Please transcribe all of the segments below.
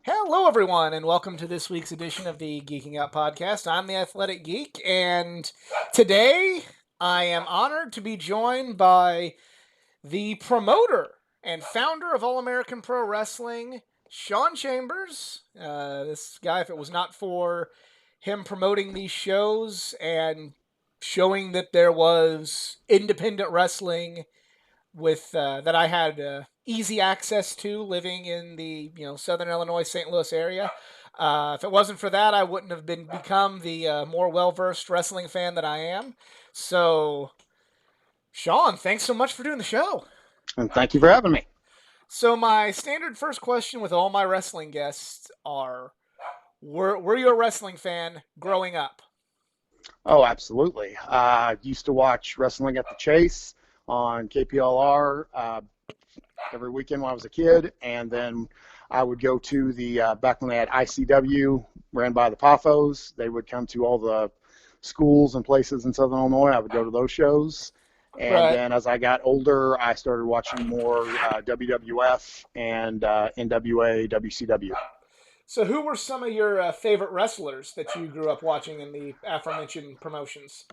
Hello, everyone, and welcome to this week's edition of the Geeking Out podcast. I'm the Athletic Geek, and today I am honored to be joined by the promoter and founder of All American Pro Wrestling, Sean Chambers. This guy, if it was not for him promoting these shows and showing that there was independent wrestling with that I had easy access to living in the Southern Illinois, St. Louis area. If it wasn't for that, I wouldn't have become the more well versed wrestling fan that I am. So, Sean, thanks so much for doing the show. And thank you for having me. So, my standard first question with all my wrestling guests are: Were you a wrestling fan growing up? Oh, absolutely. Used to watch Wrestling at the Chase on KPLR every weekend when I was a kid, and then I would go to the back when they had ICW, ran by the Paphos. They would come to all the schools and places in Southern Illinois. I would go to those shows. And Right. then as I got older, I started watching more WWF and NWA, WCW. So, who were some of your favorite wrestlers that you grew up watching in the aforementioned promotions?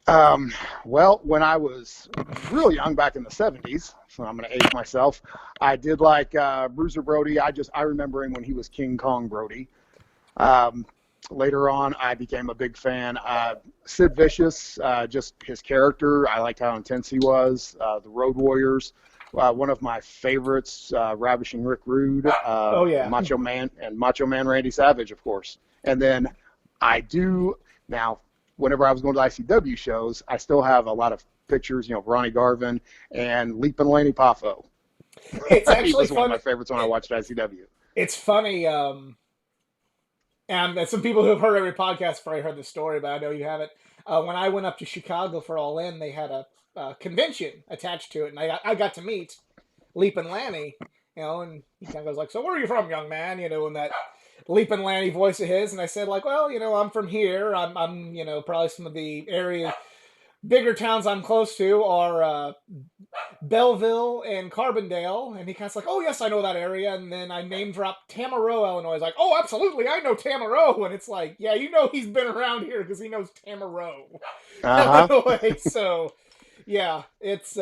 Um, well, when I was real young, back in the 70s, so I'm going to age myself, I did like Bruiser Brody. I remember him when he was King Kong Brody. Um, Later on, I became a big fan. Sid Vicious, just his character, I liked how intense he was. The Road Warriors, one of my favorites, Ravishing Rick Rude, Oh yeah. Macho Man, and Macho Man Randy Savage, of course. And then I do now. Whenever I was going to ICW shows, I still have a lot of pictures, of Ronnie Garvin and Leapin' Lanny Poffo. It's He actually was one of fun. my favorites when I watched ICW. It's funny. And some people who have heard every podcast probably heard the story, but I know you haven't. When I went up to Chicago for All In, they had a convention attached to it, and I got to meet Leapin' Lanny, and he kind of goes like, "So where are you from, young man?" In that Leapin' Lanny voice of his, and I said like, "Well, I'm from here. I'm probably some of the area bigger towns I'm close to are Belleville and Carbondale." And he kind of like, "Oh yes, I know that area." And then I name dropped Tamaroa, Illinois. He's like, "Oh, absolutely, I know Tamaroa." And it's like, yeah, he's been around here because he knows Tamaroa, Uh-huh. Illinois. So yeah, it's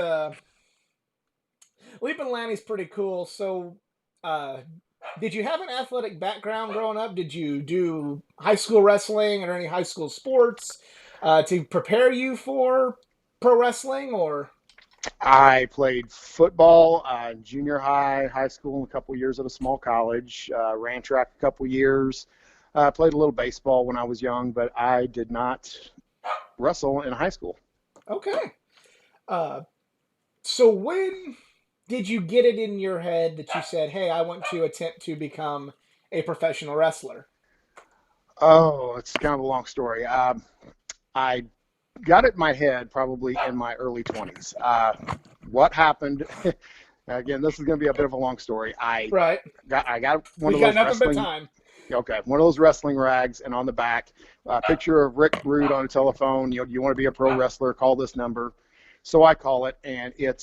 Leapin' Lanny's pretty cool. So uh, did you have an athletic background growing up? Did you do high school wrestling or any high school sports to prepare you for pro wrestling, or? I played football in junior high, high school, and a couple years at a small college. Ran track a couple years. Played a little baseball when I was young, but I did not wrestle in high school. Okay. Uh, so when did you get it in your head that you said, "Hey, I want to attempt to become a professional wrestler"? Oh, it's kind of a long story. I got it in my head probably in my early 20s. What happened? Again, this is going to be a bit of a long story. Right. I got one We of got those nothing but wrestling. time. Okay, one of those wrestling rags, and on the back, a picture of Rick Rude on a telephone. You want to be a pro wrestler? Call this number. So I call it, and it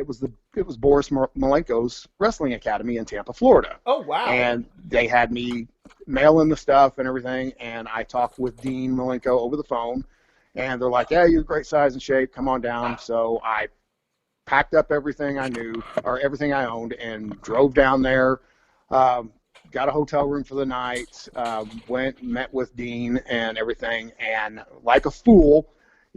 was Boris Malenko's Wrestling Academy in Tampa, Florida, Oh wow. and they had me mail in the stuff and everything, and I talked with Dean Malenko over the phone, and they're like, "Yeah, you're great size and shape. Come on down." So I packed up everything I knew or everything I owned and drove down there. Um, got a hotel room for the night. Went, met with Dean and everything, and like a fool,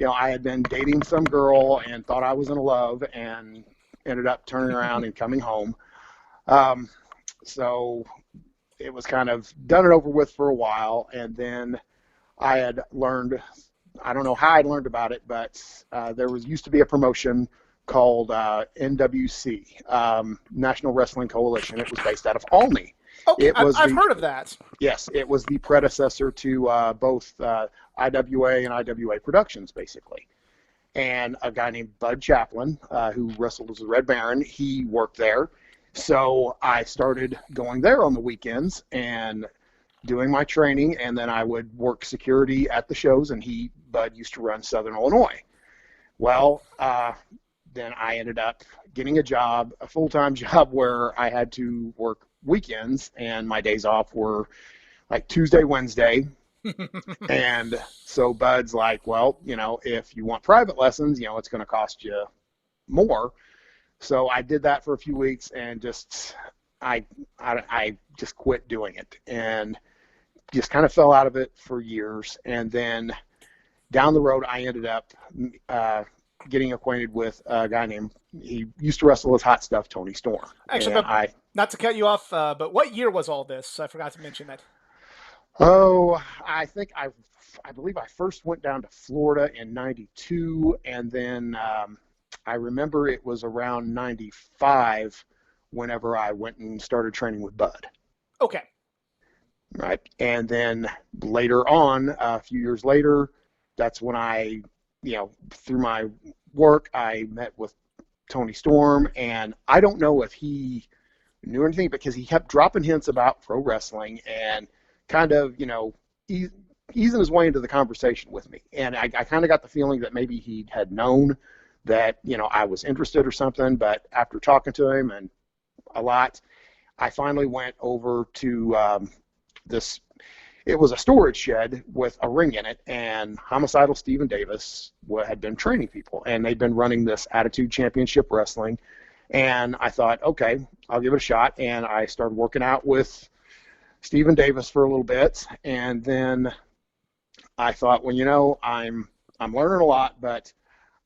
I had been dating some girl and thought I was in love, and ended up turning around and coming home. Um, so it was kind of done and over with for a while, and then I had learned. I don't know how I learned about it, but there was used to be a promotion called NWC, National Wrestling Coalition. It was based out of Olney. Okay, It was I've the heard of that. Yes, it was the predecessor to both IWA and IWA Productions, basically. And a guy named Bud Chaplin, who wrestled as the Red Baron, he worked there. So I started going there on the weekends and doing my training, and then I would work security at the shows. And Bud, used to run Southern Illinois. Well, then I ended up getting a job, a full-time job, where I had to work weekends, and my days off were like Tuesday, Wednesday. And so Bud's like, well, if you want private lessons, it's going to cost you more. So I did that for a few weeks and I just quit doing it and just kind of fell out of it for years. And then down the road, I ended up getting acquainted with a guy he used to wrestle as Hot Stuff, Tony Storm. Actually, And but not to cut you off, but what year was all this? I forgot to mention that. I think I believe I first went down to Florida in '92, and then I remember it was around '95 whenever I went and started training with Bud. Okay. Right. And then later on, a few years later, that's when through my work, I met with Tony Storm, and I don't know if he knew anything because he kept dropping hints about pro wrestling and kind of, easing his way into the conversation with me. And I kind of got the feeling that maybe he had known that, I was interested or something, but after talking to him and a lot, I finally went over to it was a storage shed with a ring in it, and Homicidal Stephen Davis had been training people, and they'd been running this Attitude Championship Wrestling, and I thought, okay, I'll give it a shot, and I started working out with Stephen Davis for a little bit, and then I thought, well, I'm learning a lot, but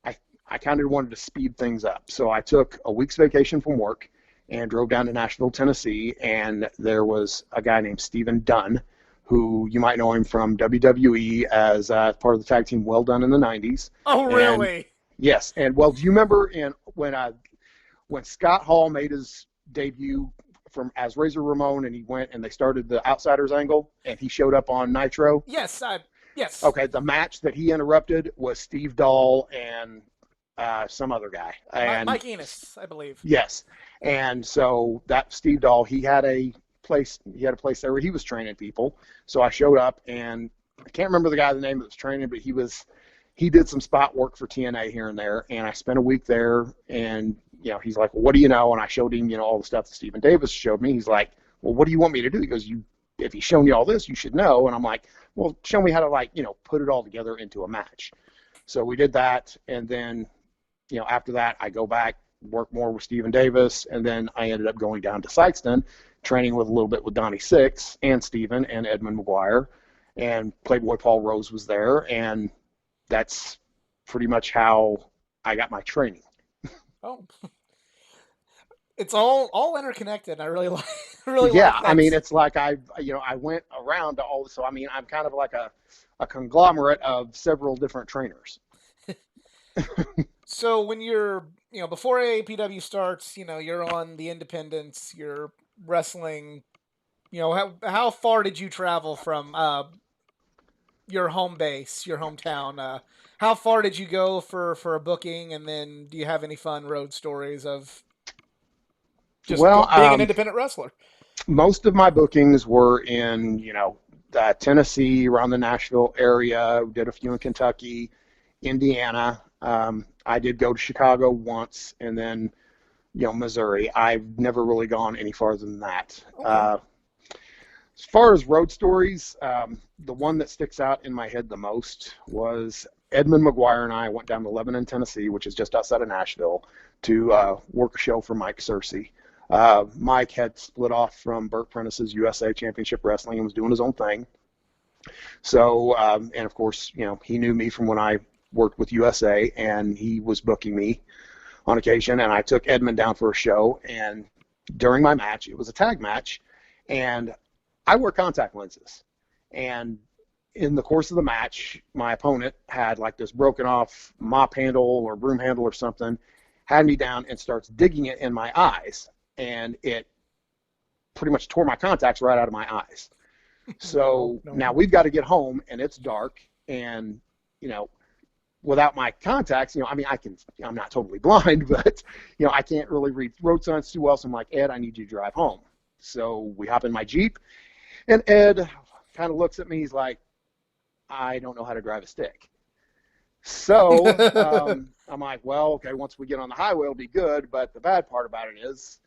I kind of wanted to speed things up, so I took a week's vacation from work and drove down to Nashville, Tennessee, and there was a guy named Stephen Dunn, who you might know him from WWE as part of the tag team Well Done in the '90s. Oh, really? And, yes, and well, do you remember when Scott Hall made his debut as Razor Ramon, and he went and they started the Outsiders angle, and he showed up on Nitro? Yes, yes. Okay, the match that he interrupted was Steve Dahl and some other guy. And Mike Enos, I believe. Yes, and so that Steve Dahl, he had a place there where he was training people. So I showed up, and I can't remember the guy's name that was training, but he did some spot work for TNA here and there, and I spent a week there. And he's like, well, what do you know? And I showed him all the stuff that Stephen Davis showed me. He's like, well, what do you want me to do? He goes, if he's shown you all this, you should know. And I'm like, well, show me how to put it all together into a match. So we did that, and then after that, I go back, work more with Stephen Davis, and then I ended up going down to Sykeston, training with a little bit with Donnie Six and Stephen and Edmund McGuire, and Playboy Paul Rose was there, and that's pretty much how I got my training. Oh, it's all interconnected. I really like. Really Yeah, like that. I mean, it's like I went around to all. So I mean, I'm kind of like a conglomerate of several different trainers. So when you're, before AAPW starts, you're on the independents, you're wrestling, how far did you travel from your home base, your hometown? How far did you go for a booking? And then do you have any fun road stories of just being an independent wrestler? Most of my bookings were in, Tennessee, around the Nashville area. Did a few in Kentucky, Indiana. I did go to Chicago once, and then, Missouri. I've never really gone any farther than that. Okay. As far as road stories, the one that sticks out in my head the most was Edmund McGuire and I went down to Lebanon, Tennessee, which is just outside of Nashville, to work a show for Mike Searcy. Mike had split off from Burt Prentice's USA Championship Wrestling and was doing his own thing. So, and of course, he knew me from when I worked with USA, and he was booking me on occasion, and I took Edmund down for a show, and during my match, it was a tag match, and I wear contact lenses, and in the course of the match, my opponent had like this broken off mop handle or broom handle or something, had me down and starts digging it in my eyes, and it pretty much tore my contacts right out of my eyes. So now we've got to get home, and it's dark, and without my contacts, I mean, I'm not totally blind, but I can't really read road signs too well. So I'm like, Ed, I need you to drive home. So we hop in my Jeep, and Ed kind of looks at me. He's like, I don't know how to drive a stick. So I'm like, well, okay, once we get on the highway, it'll be good. But the bad part about it is,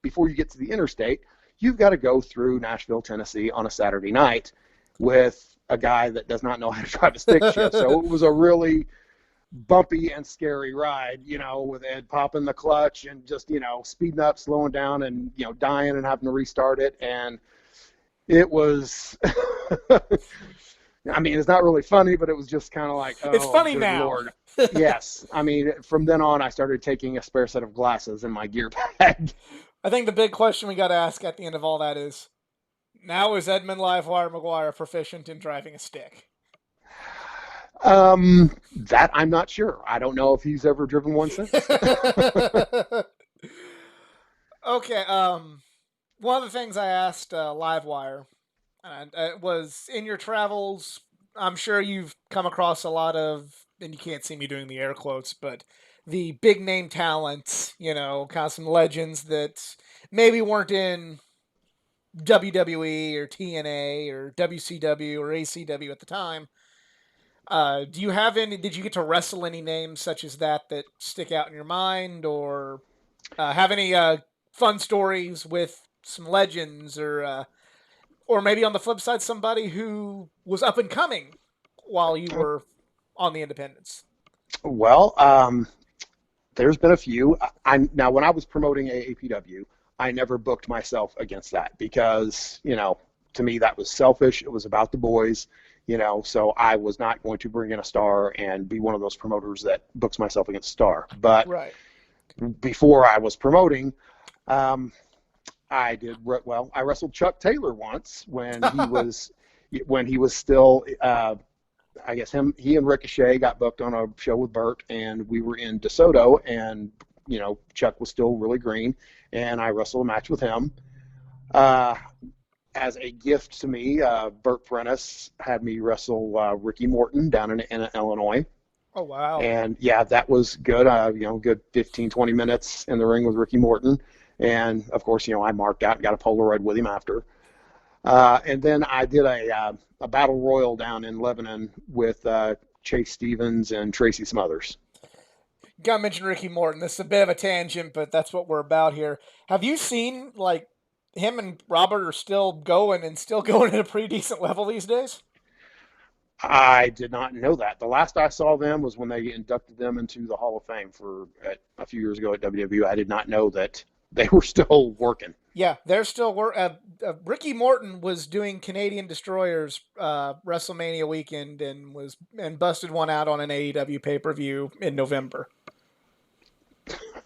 before you get to the interstate, you've got to go through Nashville, Tennessee on a Saturday night with a guy that does not know how to drive a stick shift. So it was a really bumpy and scary ride, with Ed popping the clutch and just, speeding up, slowing down, and, dying and having to restart it. And it was, I mean, it's not really funny, but it was just kind of like, It's oh, funny good now. Lord. Yes. I mean, from then on, I started taking a spare set of glasses in my gear bag. I think the big question we got to ask at the end of all that is, now is Edmund Livewire McGuire proficient in driving a stick? That I'm not sure. I don't know if he's ever driven one since. Okay. One of the things I asked Livewire and was in your travels. I'm sure you've come across a lot of, and you can't see me doing the air quotes, but the big name talents. Kind of some legends that maybe weren't in WWE or TNA or WCW or ACW at the time. Do you have any? Did you get to wrestle any names such as that stick out in your mind, or have any fun stories with some legends, or maybe on the flip side, somebody who was up and coming while you were on the independents? Well, there's been a few. Now when I was promoting AAPW, I never booked myself against that because, to me that was selfish. It was about the boys, so I was not going to bring in a star and be one of those promoters that books myself against a star. But Right. before I was promoting, I did well. I wrestled Chuck Taylor once when he was still. I guess he and Ricochet got booked on a show with Burt, and we were in DeSoto, and Chuck was still really green, and I wrestled a match with him. As a gift to me, Burt Prentice had me wrestle Ricky Morton down in Illinois. Oh wow. And yeah, that was good. Good 15, 20 minutes in the ring with Ricky Morton. And of course, I marked out and got a Polaroid with him after. And then I did a battle royal down in Lebanon with Chase Stevens and Tracy Smothers. Got to mention Ricky Morton. This is a bit of a tangent, but that's what we're about here. Have you seen like him and Robert are still going and still going at a pretty decent level these days? I did not know that. The last I saw them was when they inducted them into the Hall of Fame a few years ago at WWE. I did not know that they were still working. Yeah, they're still Ricky Morton was doing Canadian Destroyers WrestleMania weekend and busted one out on an AEW pay per view in November.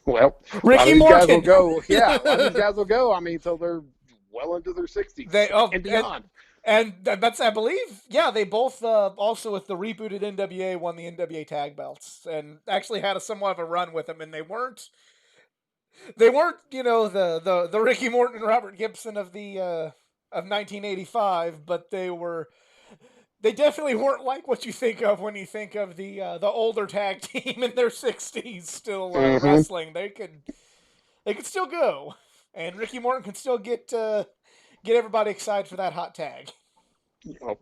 Well, Ricky these guys will Morton. go. Yeah, a lot of these guys will go. I mean, until they're well into their 60s and beyond. And that's, I believe, yeah, they both also with the rebooted NWA won the NWA tag belts and actually had a somewhat of a run with them, and they weren't the Ricky Morton and Robert Gibson of the of 1985, but they definitely weren't like what you think of when you think of the older tag team in their 60s still wrestling. They could still go, and Ricky Morton can still get everybody excited for that hot tag.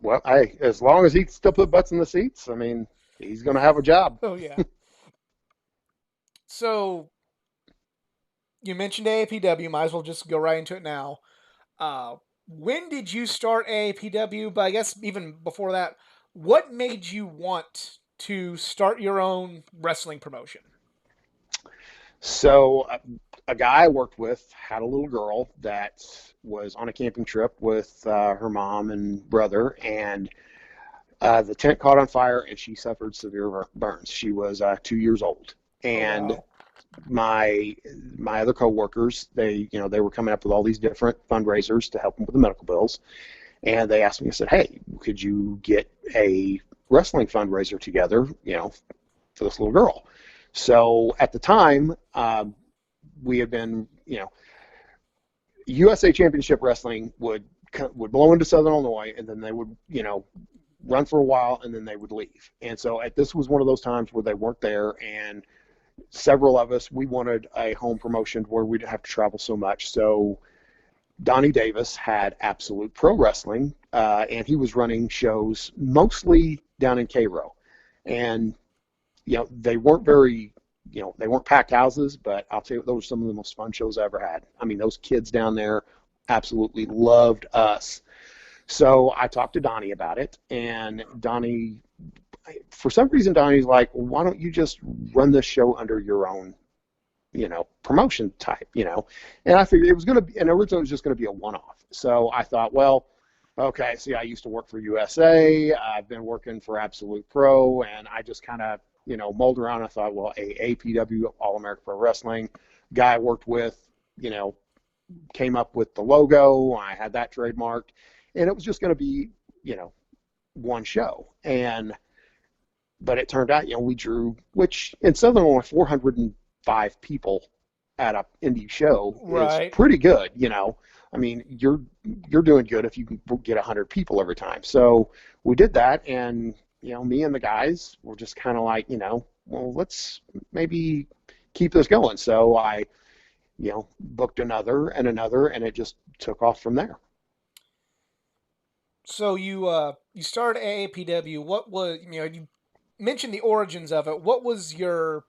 Well, as long as he still put butts in the seats, I mean, he's going to have a job. Oh yeah. So you mentioned AAPW. Might as well just go right into it now. When did you start AAPW? But I guess even before that, what made you want to start your own wrestling promotion? So, a guy I worked with had a little girl that was on a camping trip with her mom and brother, and the tent caught on fire, and she suffered severe burns. She was 2 years old, Oh and wow. my other coworkers, they were coming up with all these different fundraisers to help them with the medical bills, and they asked me. I said, "Hey, could you get a wrestling fundraiser together, for this little girl?" So at the time, we had been, USA Championship Wrestling would blow into Southern Illinois, and then they would, run for a while, and then they would leave. And so this was one of those times where they weren't there, and several of us, we wanted a home promotion where we didn't have to travel so much. So Donnie Davis had Absolute Pro Wrestling, and he was running shows mostly down in Cairo. And, they weren't they weren't packed houses, but I'll tell you, those were some of the most fun shows I ever had. I mean, those kids down there absolutely loved us. So I talked to Donnie about it, and Donnie, for some reason, Donnie's like, why don't you just run this show under your own, promotion type, And I figured it was going to be, and originally it was just going to be a one-off. So I thought, well, okay, see, I used to work for USA. I've been working for Absolute Pro, and I just kind of, mulled around. I thought, well, AAPW, All American Pro Wrestling, guy I worked with, you know, came up with the logo. I had that trademarked, and it was just going to be, one show. But it turned out, we drew, which in Southern Illinois, 405 people at a indie show is Right. pretty good. I mean, you're doing good if you can get 100 people every time. So we did that, and me and the guys were just kind of like, well, let's maybe keep this going. So I, booked another and another, and it just took off from there. So you started AAPW. What was you mentioned the origins of it. What was your,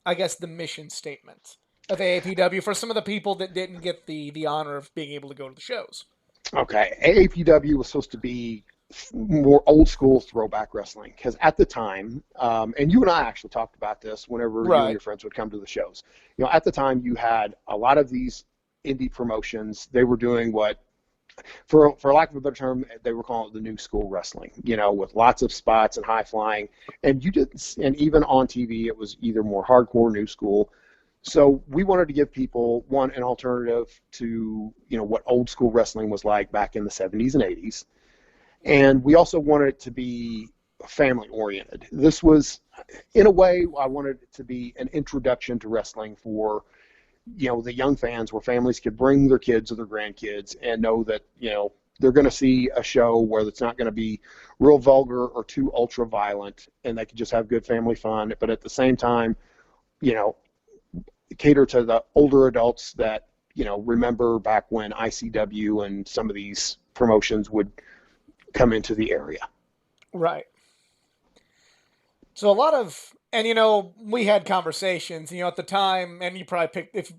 I guess, the mission statement of AAPW for some of the people that didn't get the honor of being able to go to the shows? Okay, AAPW was supposed to be more old school throwback wrestling because at the time, and you and I actually talked about this whenever you and Right. your friends would come to the shows. At the time you had a lot of these indie promotions. They were doing what, for lack of a better term, they were calling it the new school wrestling. With lots of spots and high flying, and you didn't, and even on TV it was either more hardcore, new school. So we wanted to give people one an alternative to what old school wrestling was like back in the 70s and 80s, and we also wanted it to be family oriented. This was, in a way, I wanted it to be an introduction to wrestling for the young fans, where families could bring their kids or their grandkids and know that they're going to see a show where it's not going to be real vulgar or too ultra violent, and they could just have good family fun, but at the same time, you know cater to the older adults that remember back when ICW and some of these promotions would come into the area. Right. So a lot of, and we had conversations, at the time, and you probably picked, if you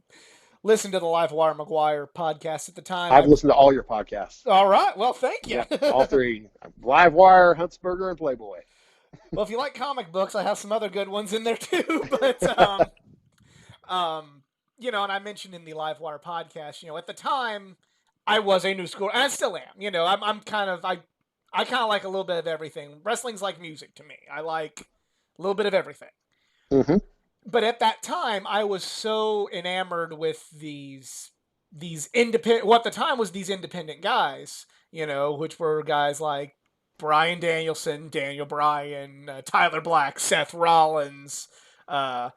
listened to the Live Wire McGuire podcast at the time, I've listened to all your podcasts. all right, well, thank you. Yep, all three: Live Wire, Huntsberger, and Playboy. Well, if you like comic books, I have some other good ones in there too. But and I mentioned in the Live Wire podcast, at the time, I was a new school, and I still am. I'm kind of I kind of like a little bit of everything. Wrestling's like music to me. I like a little bit of everything. Mm-hmm. But at that time, I was so enamored with these independent, what at the time was these independent guys, which were guys like Brian Danielson, Daniel Bryan, Tyler Black, Seth Rollins, uh,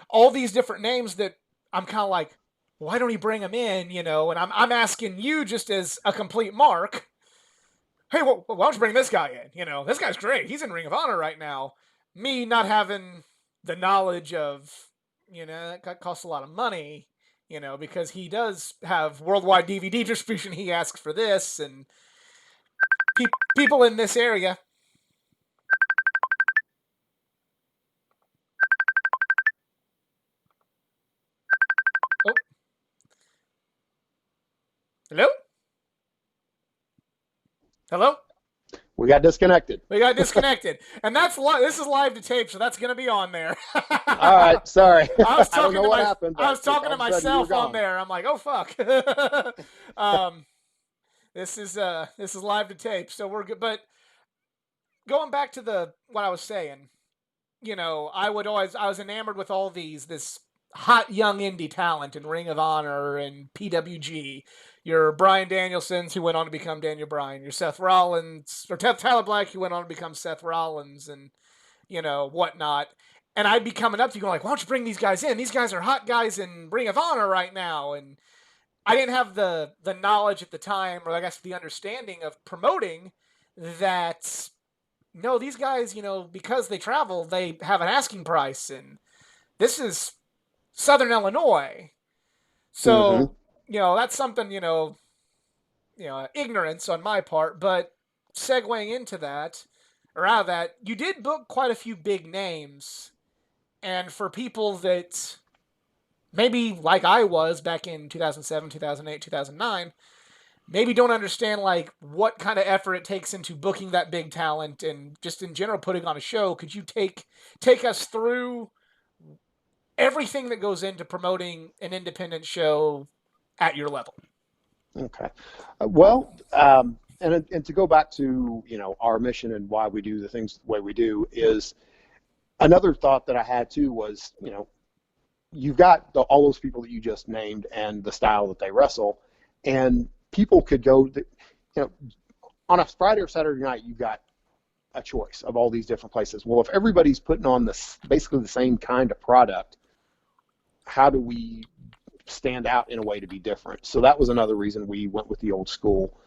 all these different names that I'm kind of like, why don't he bring them in, And I'm asking you just as a complete mark, hey, well, why don't you bring this guy in? This guy's great. He's in Ring of Honor right now. Me not having the knowledge of, that costs a lot of money, because he does have worldwide DVD distribution. He asks for this, and people in this area. Oh, hello? Hello? We got disconnected. We got disconnected, and that's this is live to tape, so that's gonna be on there. All right, sorry. I was I don't talking know to what happened, I but was talking all to of a sudden you were myself on gone. there. I'm like, oh fuck. um, this is live to tape, so we're good. But going back to the what I was saying, I was enamored with all this hot young indie talent in Ring of Honor and PWG. Your Brian Danielsons, who went on to become Daniel Bryan. Your Seth Rollins, or Tyler Black, who went on to become Seth Rollins, and whatnot. And I'd be coming up to you going like, why don't you bring these guys in? These guys are hot guys in Ring of Honor right now. And I didn't have the knowledge at the time, or I guess the understanding of promoting that. No, these guys, because they travel, they have an asking price, and this is Southern Illinois. Mm-hmm. So, that's something, ignorance on my part, but segueing into that, or out of that, you did book quite a few big names, and for people that maybe like I was back in 2007, 2008, 2009, maybe don't understand like what kind of effort it takes into booking that big talent and just in general putting on a show, could you take us through everything that goes into promoting an independent show at your level? Okay. Well, and to go back to, our mission and why we do the things the way we do is another thought that I had too was, you've got all those people that you just named and the style that they wrestle, and people could go, know, on a Friday or Saturday night, you've got a choice of all these different places. Well, if everybody's putting on this basically the same kind of product, how do we stand out in a way to be different? So that was another reason we went with the old school.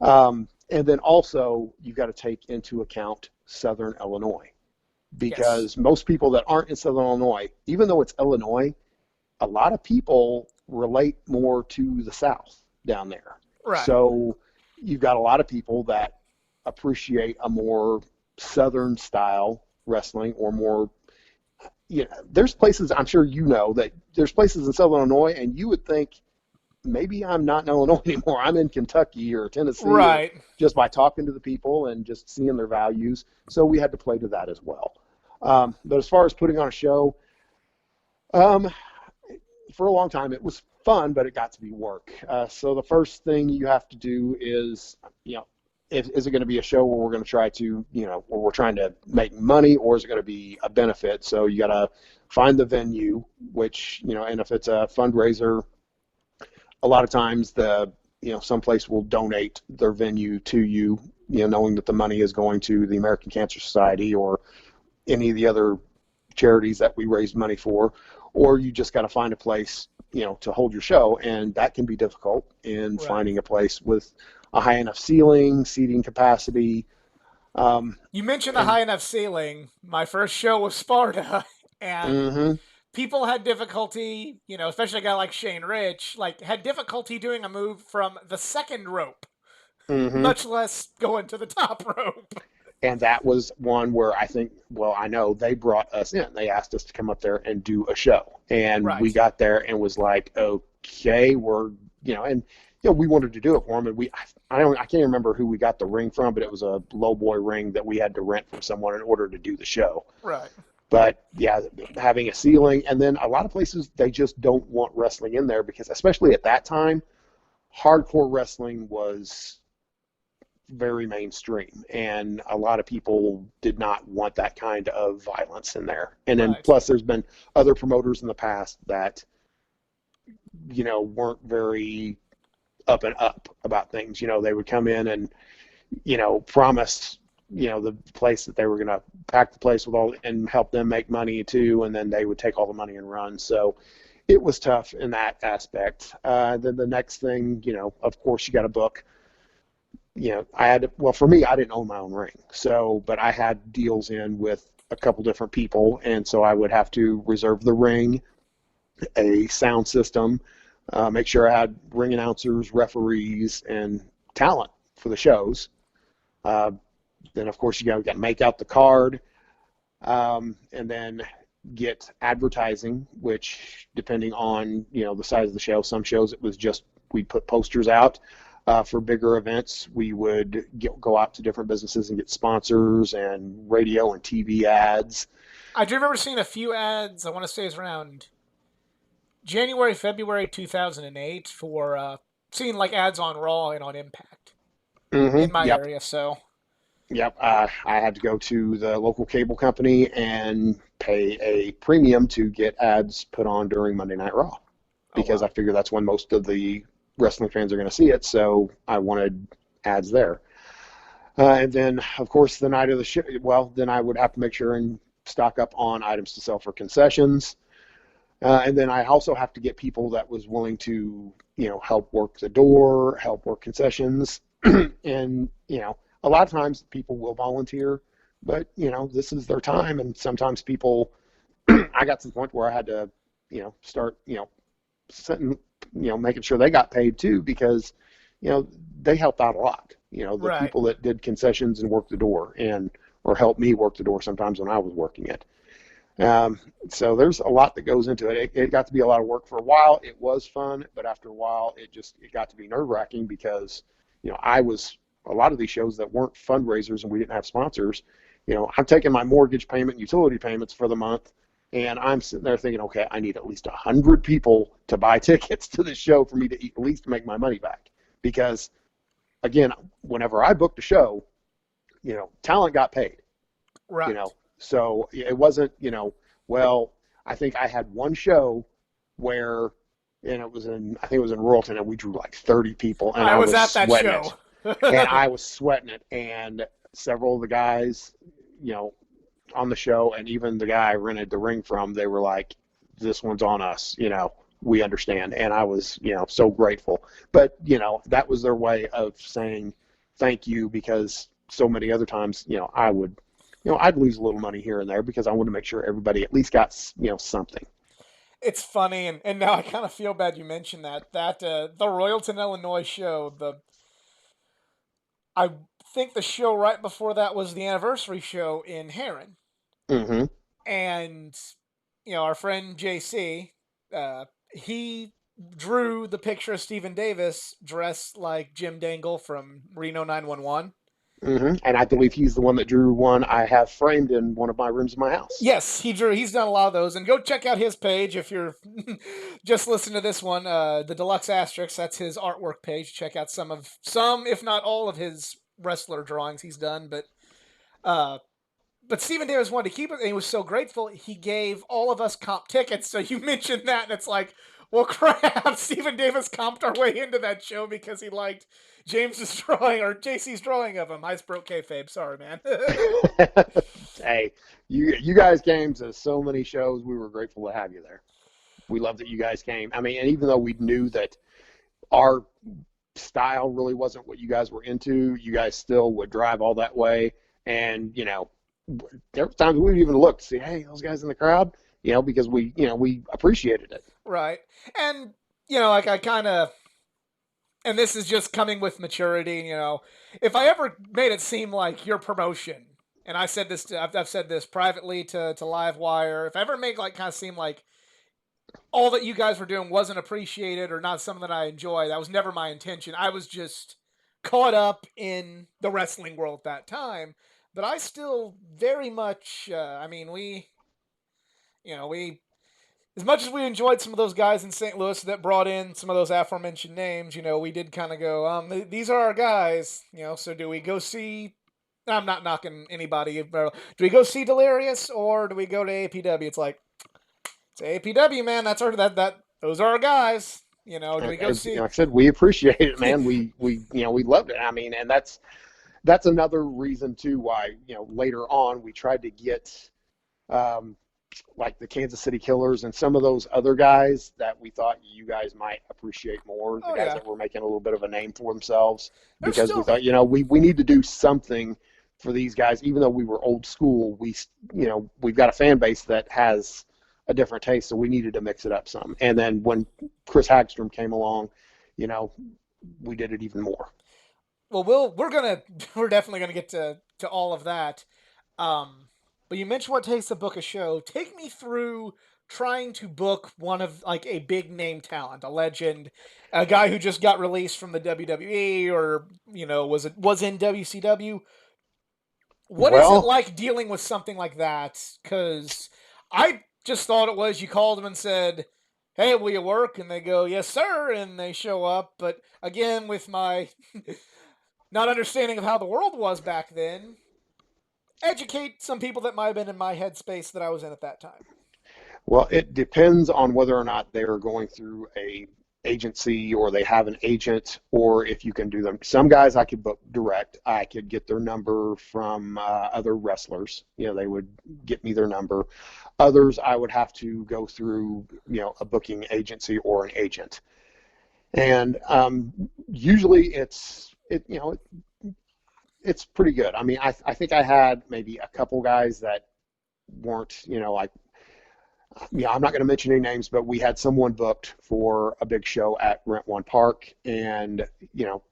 And then also, you've got to take into account Southern Illinois, Yes. because most people that aren't in Southern Illinois, even though it's Illinois, a lot of people relate more to the South down there. Right. So you've got a lot of people that appreciate a more Southern style wrestling, or more, there's places, I'm sure that there's places in Southern Illinois, and you would think maybe I'm not in Illinois anymore. I'm in Kentucky or Tennessee, or Right. just by talking to the people and just seeing their values. So we had to play to that as well. But as far as putting on a show, um, for a long time it was fun, but it got to be work. So the first thing you have to do is, is it going to be a show where we're going to try to, where we're trying to make money, or is it going to be a benefit? So you got to find the venue, which, and if it's a fundraiser, a lot of times some place will donate their venue to you, knowing that the money is going to the American Cancer Society or any of the other charities that we raise money for. Or you just got to find a place, to hold your show, and that can be difficult in Right. finding a place with a high enough ceiling, seating capacity. You mentioned the And high enough ceiling. My first show was Sparta, and mm-hmm, people had difficulty, especially a guy like Shane Rich, like had difficulty doing a move from the second rope, mm-hmm. much less going to the top rope. And that was one where I think, well, I know they brought us in. They asked us to come up there and do a show. And we Right. got there and was like, okay, and we wanted to do it for them. And I can't remember who we got the ring from, but it was a low boy ring that we had to rent from someone in order to do the show. Right. But yeah, having a ceiling, and then a lot of places, they just don't want wrestling in there, because especially at that time, hardcore wrestling was very mainstream, and a lot of people did not want that kind of violence in there. And then Right. plus, there's been other promoters in the past that weren't very up and up about things. They would come in and promise the place that they were going to pack the place with all and help them make money too, and then they would take all the money and run. So it was tough in that aspect. Then the next thing, of course, you got to book. For me, I didn't own my own ring. So, but I had deals in with a couple different people. And so I would have to reserve the ring, a sound system, make sure I had ring announcers, referees, and talent for the shows. Uh, then, of course, you got to make out the card, and then get advertising, which, depending on, the size of the show, some shows it was just we'd put posters out. For bigger events, we would go out to different businesses and get sponsors and radio and TV ads. I do remember seeing a few ads. I want to say it's around January, February 2008 for seeing like ads on Raw and on Impact in my Yep, area. So, yep. I had to go to the local cable company and pay a premium to get ads put on during Monday Night Raw, oh because I wow. figure that's when most of the wrestling fans are going to see it. So I wanted ads there. And then, of course, the night of the show, well, then I would have to make sure and stock up on items to sell for concessions. And then I also have to get people that was willing to, help work the door, help work concessions. And, a lot of times people will volunteer, but, this is their time. And sometimes people, I got to the point where I had to, start, setting, making sure they got paid too, because, they helped out a lot. The Right. people that did concessions and worked the door, or helped me work the door sometimes when I was working it. Um, so there's a lot that goes into it. It got to be a lot of work for a while. It was fun, but after a while, it got to be nerve wracking because I was a lot of these shows that weren't fundraisers and we didn't have sponsors. I'm taking my mortgage payment, utility payments for the month, and I'm sitting there thinking, okay, I need at least 100 people to buy tickets to this show for me to at least make my money back. Because again, whenever I booked a show, talent got paid you Right. know. So it wasn't, well, I think I had one show where, and I think it was in Royalton, and we drew like 30 people, and I I was was at that sweating show. it. And I was sweating it. And several of the guys, you know, on the show, and even the guy I rented the ring from, they were like, this one's on us, we understand. And I was, so grateful. But, that was their way of saying thank you because so many other times, I'd lose a little money here and there because I want to make sure everybody at least got, something. It's funny, and now I kind of feel bad you mentioned the Royalton, Illinois show. I think the show right before that was the anniversary show in Heron, Mm-hmm. and our friend JC, he drew the picture of Stephen Davis dressed like Jim Dangle from Reno 911. Mm-hmm. And I believe he's the one that drew one I have framed in one of my rooms in my house. Yes, he drew. He's done a lot of those, and go check out his page if you're just listening to this one. The Deluxe Asterisk. That's his artwork page. Check out some, if not all, of his wrestler drawings he's done. Uh, but Stephen Davis wanted to keep it, and he was so grateful. He gave all of us comp tickets. So you mentioned that, and it's like, well, crap. Stephen Davis comped our way into that show because he liked James's drawing or JC's drawing of him. I just broke kayfabe. Sorry, man. Hey, you guys came to so many shows. We were grateful to have you there. We love that you guys came. I mean, and even though we knew that our style really wasn't what you guys were into, you guys still would drive all that way. And, there were times we would even look to see, hey, those guys in the crowd, because we appreciated it. Right. And, like I kind of, and this is just coming with maturity, if I ever made it seem like your promotion, and I've said this privately to Livewire, if I ever make like kind of seem like all that you guys were doing wasn't appreciated or not something that I enjoy, that was never my intention. I was just caught up in the wrestling world at that time. But I still very much, we as much as we enjoyed some of those guys in St. Louis that brought in some of those aforementioned names, we did kind of go, these are our guys, so do we go see? I'm not knocking anybody. Do we go see Delirious or do we go to APW? It's like it's APW, man. That's our that those are our guys. Do we go see? Like I said, we appreciate it, man. We loved it. I mean, and that's another reason too why later on we tried to get um, like the Kansas City Killers and some of those other guys that we thought you guys might appreciate more, the Oh guys yeah, that were making a little bit of a name for themselves, there's because we still thought, we need to do something for these guys, even though we were old school, we've got a fan base that has a different taste, so we needed to mix it up some. And then when Chris Hagstrom came along, you know, we did it even more. we're definitely gonna get to all of that. But you mentioned what takes to book a show. Take me through trying to book one of like a big name talent, a legend, a guy who just got released from the WWE or was in WCW. What is it Well, like dealing with something like that? Because I just thought it was you called them and said, "Hey, will you work?" And they go, "Yes, sir," and they show up. But again, with my not understanding of how the world was back then, educate some people that might have been in my headspace that I was in at that time. Well, it depends on whether or not they're going through a agency or they have an agent, or if you can do them. Some guys I could book direct. I could get their number from other wrestlers. They would get me their number. Others I would have to go through, a booking agency or an agent. And usually it's pretty good. I mean, I think I had maybe a couple guys that weren't, like, yeah, I'm not going to mention any names, but we had someone booked for a big show at Rent One Park, and you know,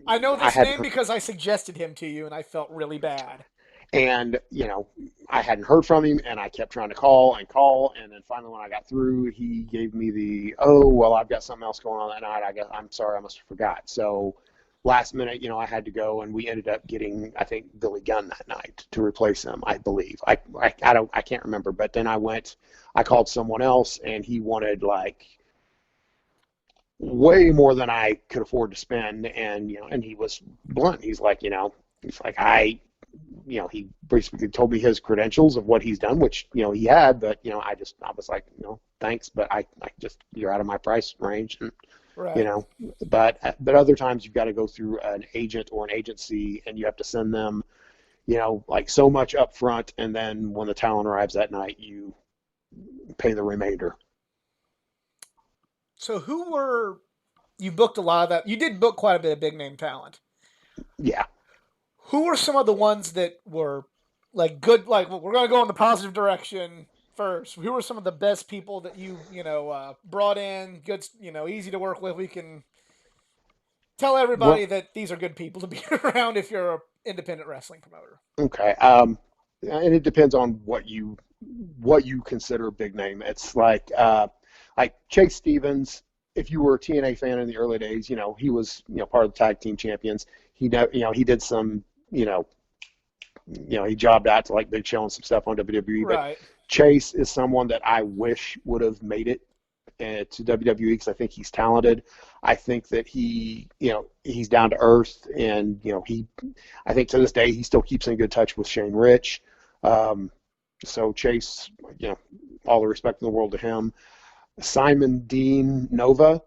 I know I this had name because I suggested him to you, and I felt really bad. And, I hadn't heard from him, and I kept trying to call and call. And then finally, when I got through, he gave me oh, well, I've got something else going on that night. I'm sorry, I must have forgot. So last minute, I had to go, and we ended up getting, I think, Billy Gunn that night to replace him, I believe. I can't remember. But then I called someone else, and he wanted like way more than I could afford to spend. And, and he was blunt. He's like, he basically told me his credentials of what he's done, which, he had, but, I was like, thanks, but I just, you're out of my price range. And, you Right. know, but other times you've got to go through an agent or an agency, and you have to send them, like so much up front. And then when the talent arrives that night, you pay the remainder. So who were you booked a lot of that? You did book quite a bit of big name talent. Yeah. Who were some of the ones that were like good? Like we're going to go in the positive direction first. Who were some of the best people that brought in? Good, easy to work with. We can tell everybody Well, that these are good people to be around if you're an independent wrestling promoter. okay. And it depends on what you consider a big name. It's like Chase Stevens. If you were a TNA fan in the early days, he was part of the tag team champions. He did some he jobbed out to like Big Show and some stuff on WWE. But Right. Chase is someone that I wish would have made it to WWE because I think he's talented. I think that he's down to earth, and I think to this day he still keeps in good touch with Shane Rich. Um, so Chase, all the respect in the world to him. Simon Dean Nova was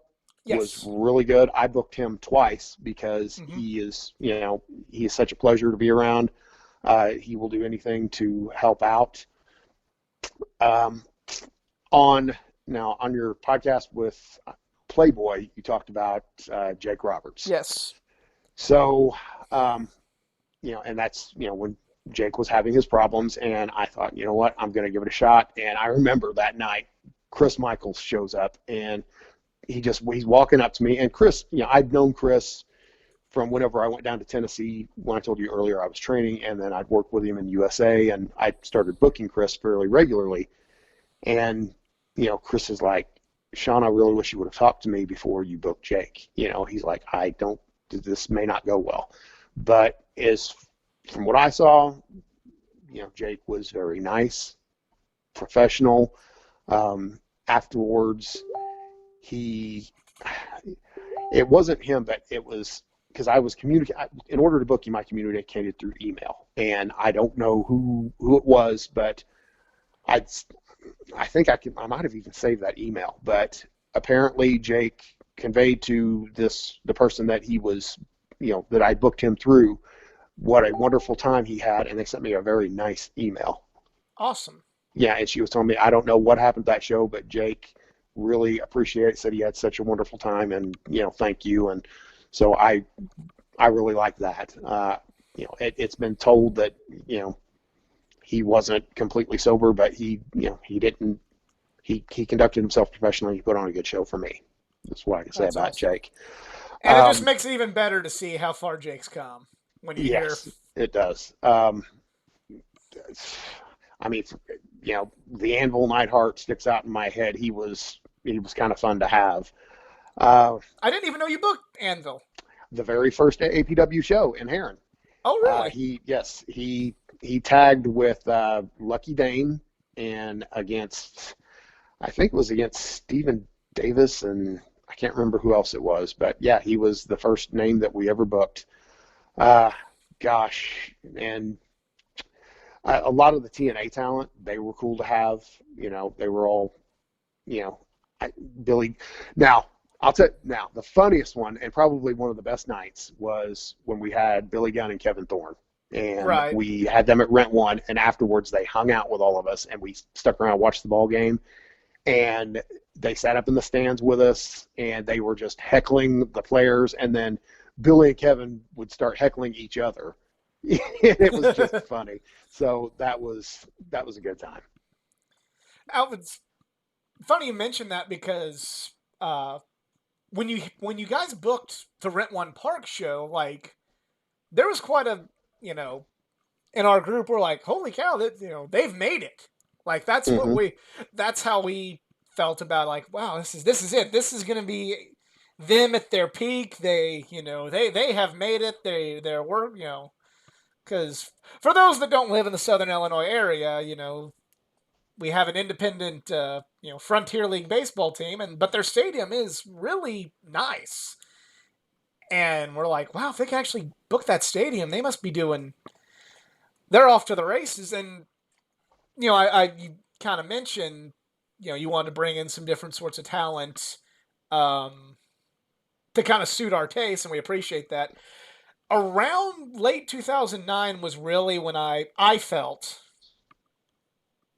Yes. really good. I booked him twice because Mm-hmm. he is such a pleasure to be around. He will do anything to help out. Um, on your podcast with Playboy, you talked about Jake Roberts. Yes. So, um, and that's when Jake was having his problems, and I thought, you know what, I'm going to give it a shot. And I remember that night, Chris Michaels shows up, and he's walking up to me, and Chris, I'd known Chris from whenever I went down to Tennessee when I told you earlier I was training, and then I'd worked with him in USA, and I started booking Chris fairly regularly. And Chris is like, Sean, I really wish you would have talked to me before you booked Jake. He's like, I don't. This may not go well, but as from what I saw, Jake was very nice, professional. Afterwards, he it wasn't him, but it was because I was communicating. In order to book him, I communicated through email, and I don't know who it was, but I I think I might have even saved that email. But apparently, Jake conveyed to the person that he was, that I booked him through, what a wonderful time he had, and they sent me a very nice email. Awesome. Yeah, and she was telling me, I don't know what happened to that show, but Jake really appreciated it, said he had such a wonderful time, and thank you. And so I really like that. It's been told that he wasn't completely sober, but he didn't. He conducted himself professionally. He put on a good show for me. That's what I can say That's about awesome. Jake. And it just Um, makes it even better to see how far Jake's come when you hear. yes, it does. I mean, the Anvil Neidhart sticks out in my head. He was kind of fun to have. Uh, I didn't even know you booked Anvil. the very first AAPW show in Heron. Oh, really? He tagged with Lucky Dane and against, I think it was against Stephen Davis, and I can't remember who else it was, but yeah, he was the first name that we ever booked. Uh, Gosh, and a lot of the TNA talent, they were cool to have. They were all, you know, Billy. Now, I'll tell you, now the funniest one and probably one of the best nights was when we had Billy Gunn and Kevin Thorne. And Right. we had them at Rent One, and afterwards they hung out with all of us, and we stuck around and watched the ball game. And they sat up in the stands with us, and they were just heckling the players, and then Billy and Kevin would start heckling each other. It was just funny. So that was a good time. It's funny you mentioned that because when you guys booked the Rent One Park show, like there was quite a you know in our group were like, "Holy cow! That they've made it." Like Hmm. that's how we felt about like, wow, this is it. This is gonna be them at their peak. They have made it. They're work because for those that don't live in the Southern Illinois area, we have an independent Frontier League baseball team, and but their stadium is really nice. And we're like, wow, if they can actually book that stadium, they must be doing. They're off to the races. And you kind of mentioned, you wanted to bring in some different sorts of talent um, to kind of suit our taste, and we appreciate that. Around late 2009 was really when I felt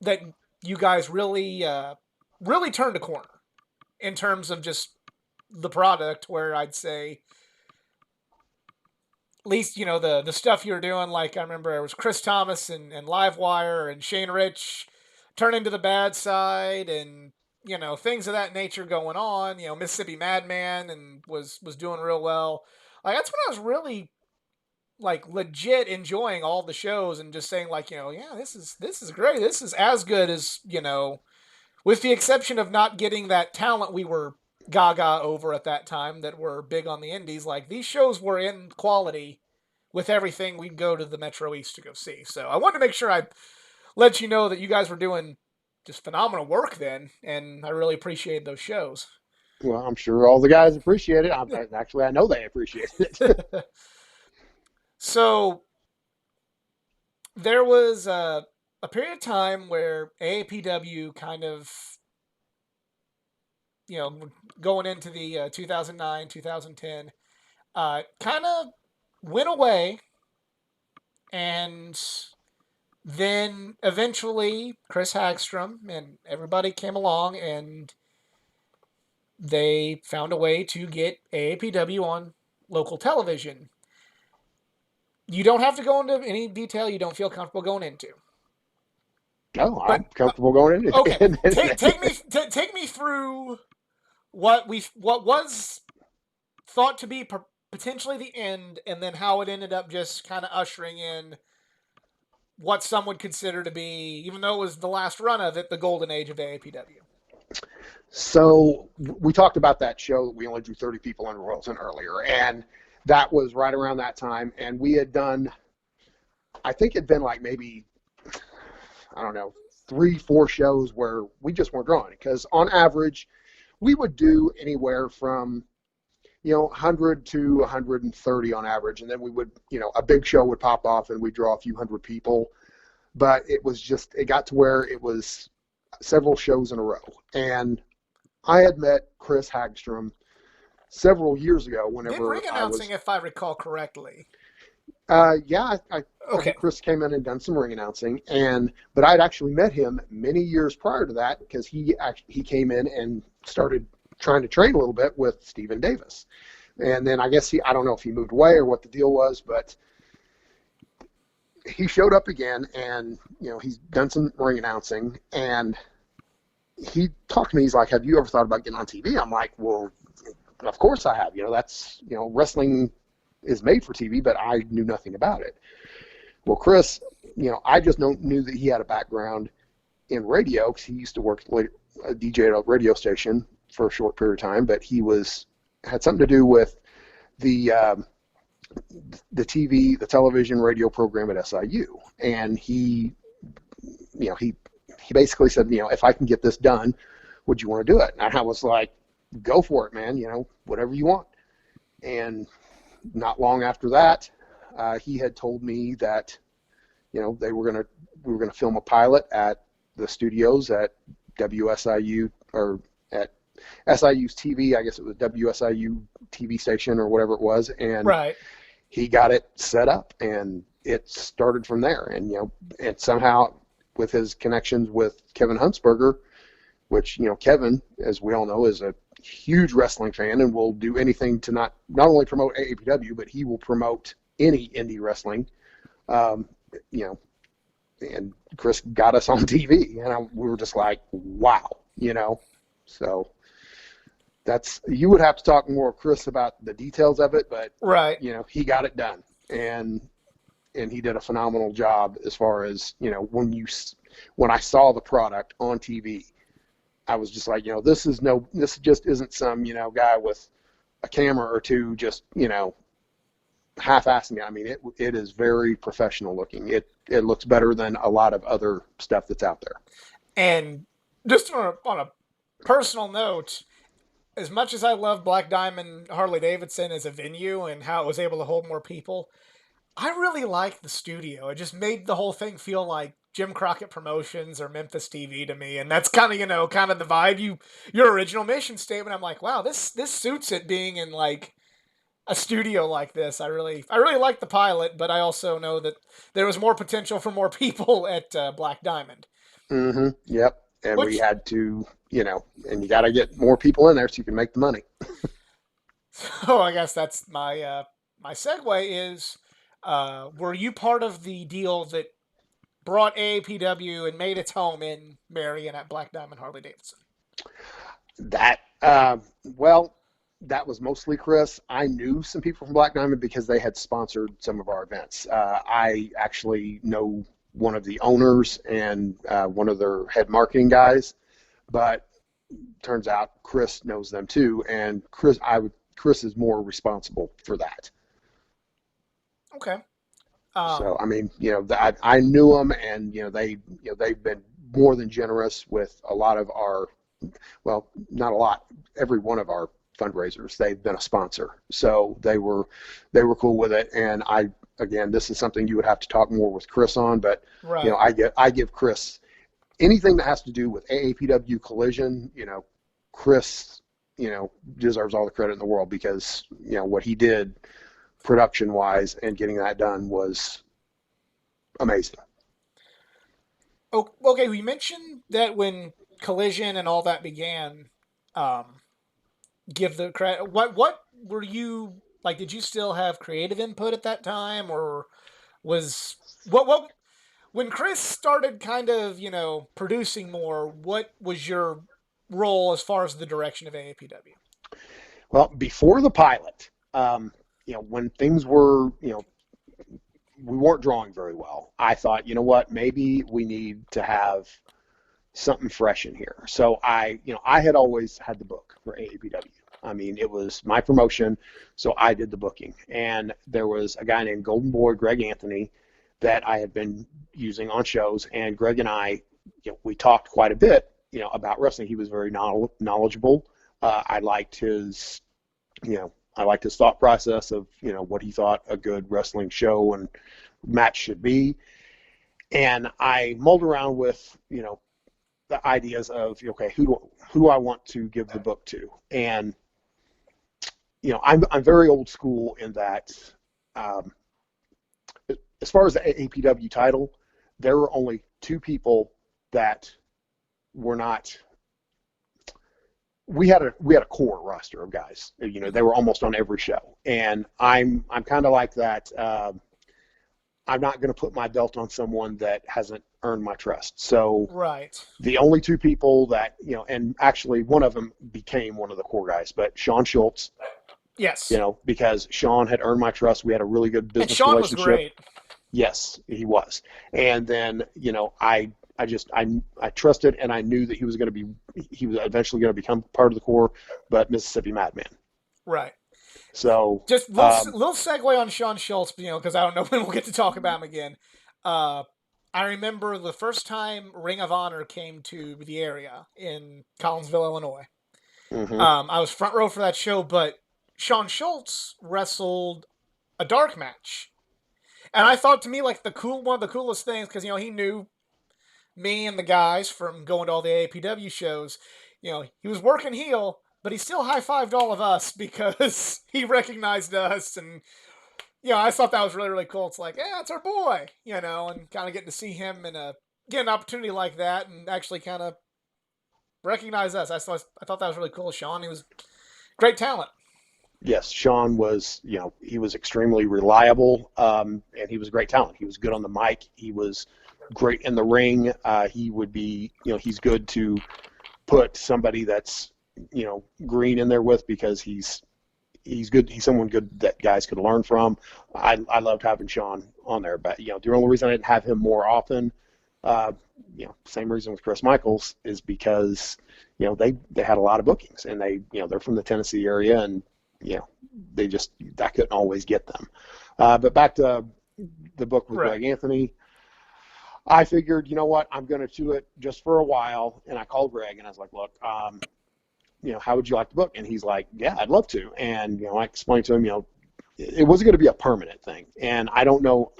that you guys really turned a corner in terms of just the product. Where I'd say at least the stuff you were doing. Like I remember it was Chris Thomas and Livewire and Shane Rich turning to the bad side, and things of that nature going on. Mississippi Madman and was doing real well. Like that's when I was really like legit enjoying all the shows and just saying like yeah, this is great. This is as good as with the exception of not getting that talent we were gaga over at that time that were big on the indies. Like these shows were in quality with everything we'd go to the Metro East to go see. So I wanted to make sure I let you know that you guys were doing just phenomenal work then, and I really appreciated those shows. Well, I'm sure all the guys appreciate it. Actually, I know they appreciate it. So there was a period of time where AAPW kind of, going into the 2009, 2010, kind of went away. And then eventually Chris Hagstrom and everybody came along and they found a way to get AAPW on local television. You don't have to go into any detail you don't feel comfortable going into. No, But I'm comfortable going okay, in. take me through what was thought to be potentially the end, and then how it ended up just kind of ushering in what some would consider to be, even though it was the last run of it, the golden age of AAPW. So we talked about that show that we only drew 30 people in Royalton earlier, and that was right around that time. And we had done, I think it'd been like maybe, I don't know, 3, 4 shows where we just weren't drawing because on average we would do anywhere from 100 to 130 on average, and then we would a big show would pop off and we'd draw a few hundred people. But it got to where it was several shows in a row. And I had met Chris Hagstrom several years ago Did whenever ring I announcing, was, if I recall correctly. yeah, I Okay. think Chris came in and done some ring announcing, but I'd actually met him many years prior to that because he came in and started trying to train a little bit with Stephen Davis. And then I guess I don't know if he moved away or what the deal was, but he showed up again and, he's done some ring announcing and he talked to me. He's like, have you ever thought about getting on TV? I'm like, well, of course I have. That's, wrestling is made for TV, but I knew nothing about it. Well, Chris, I just knew that he had a background in radio because he used to work a DJ at a radio station for a short period of time, but he had something to do with the the television radio program at SIU, and he basically said, if I can get this done, would you want to do it? And I was like, go for it, man. Whatever you want. And not long after that, he had told me that we were gonna film a pilot at the studios at WSIU or at SIU's TV. I guess it was WSIU TV station or whatever it was, and Right. he got it set up, and it started from there. And and somehow with his connections with Kevin Huntsberger, which Kevin, as we all know, is a huge wrestling fan and will do anything to not only promote AAPW, but he will promote any indie wrestling. Um, and Chris got us on TV, and we were just like, wow, So you would have to talk more with Chris about the details of it, but Right. he got it done, and and he did a phenomenal job as far as, when I saw the product on TV, I was just like, this just isn't some, guy with a camera or two just, half-assing it. I mean, it is very professional looking. It looks better than a lot of other stuff that's out there. And just on a personal note, as much as I love Black Diamond Harley Davidson as a venue and how it was able to hold more people, I really like the studio. It just made the whole thing feel like Jim Crockett Promotions or Memphis TV to me, and that's kind of kind of the vibe. Your original mission statement. I'm like, wow, this suits it being in like a studio like this. I really like the pilot, but I also know that there was more potential for more people at Black Diamond. Mm-hmm. Yep. And we Which, had to, and you got to get more people in there so you can make the money. oh, I guess that's my segue is, were you part of the deal that brought AAPW and made its home in Marion at Black Diamond Harley Davidson? That, well, that was mostly Chris. I knew some people from Black Diamond because they had sponsored some of our events. I actually know one of the owners and one of their head marketing guys, but turns out Chris knows them too, and Chris is more responsible for that. Okay. So Um, I mean, I knew them, and they've been more than generous with a lot of our, well, not a lot, every one of our fundraisers. They've been a sponsor, so they were cool with it. And again, this is something you would have to talk more with Chris on, but right. I give Chris anything that has to do with AAPW collision. Chris, deserves all the credit in the world because what he did production wise and getting that done was amazing. Oh, okay. We mentioned that when Collision and all that began, um, give the credit. What were you like? Did you still have creative input at that time, or was what when Chris started kind of producing more? What was your role as far as the direction of AAPW? Well, before the pilot, when things were, we weren't drawing very well, I thought, what, maybe we need to have something fresh in here. So I had always had the book for AAPW. I mean, it was my promotion, so I did the booking. And there was a guy named Golden Boy, Greg Anthony, that I had been using on shows, and Greg and I, we talked quite a bit, about wrestling. He was very knowledgeable. I liked his, I liked his thought process of, what he thought a good wrestling show and match should be. And I mulled around with, the ideas of, okay, who I want to give the book to. And, I'm very old school in that, as far as the AAPW title, there were only two people that were not. We had a core roster of guys. They Hmm. were almost on every show, and I'm kind of like that. I'm not going to put my belt on someone that hasn't earned my trust. So Right. the only two people that and actually one of them became one of the core guys, but Sean Schultz, Yes. because Sean had earned my trust. We had a really good And business Sean was relationship. great. Yes, he was. And then, I trusted, and I knew that he was eventually going to become part of the core, but Mississippi Madman. Right. So, Just little segue on Sean Schultz, because I don't know when we'll get to talk about him again. Uh, I remember the first time Ring of Honor came to the area in Collinsville, Illinois. hmm I was front row for that show, but Sean Schultz wrestled a dark match, and I thought to me like one of the coolest things because he knew me and the guys from going to all the AAPW shows. He was working heel, but he still high fived all of us because he recognized us, and I thought that was really really cool. It's like, yeah, it's our boy, and kind of getting to see him and get an opportunity like that and actually kind of recognize us. I thought that was really cool. Sean, he was great talent. yes, Sean was, he was extremely reliable, and he was a great talent. He was good on the mic. He was great in the ring. He would be, he's good to put somebody that's, green in there with because he's good. He's someone good that guys could learn from. I loved having Sean on there, but the only reason I didn't have him more often, uh, same reason with Chris Michaels, is because they had a lot of bookings, and they're from the Tennessee area, and they just I couldn't always get them. But back to the book with Right. Greg Anthony, I figured, you know what, I'm going to do it just for a while, and I called Greg and I was like, look, how would you like the book? And he's like, yeah, I'd love to. And I explained to him, it wasn't going to be a permanent thing, and I don't know,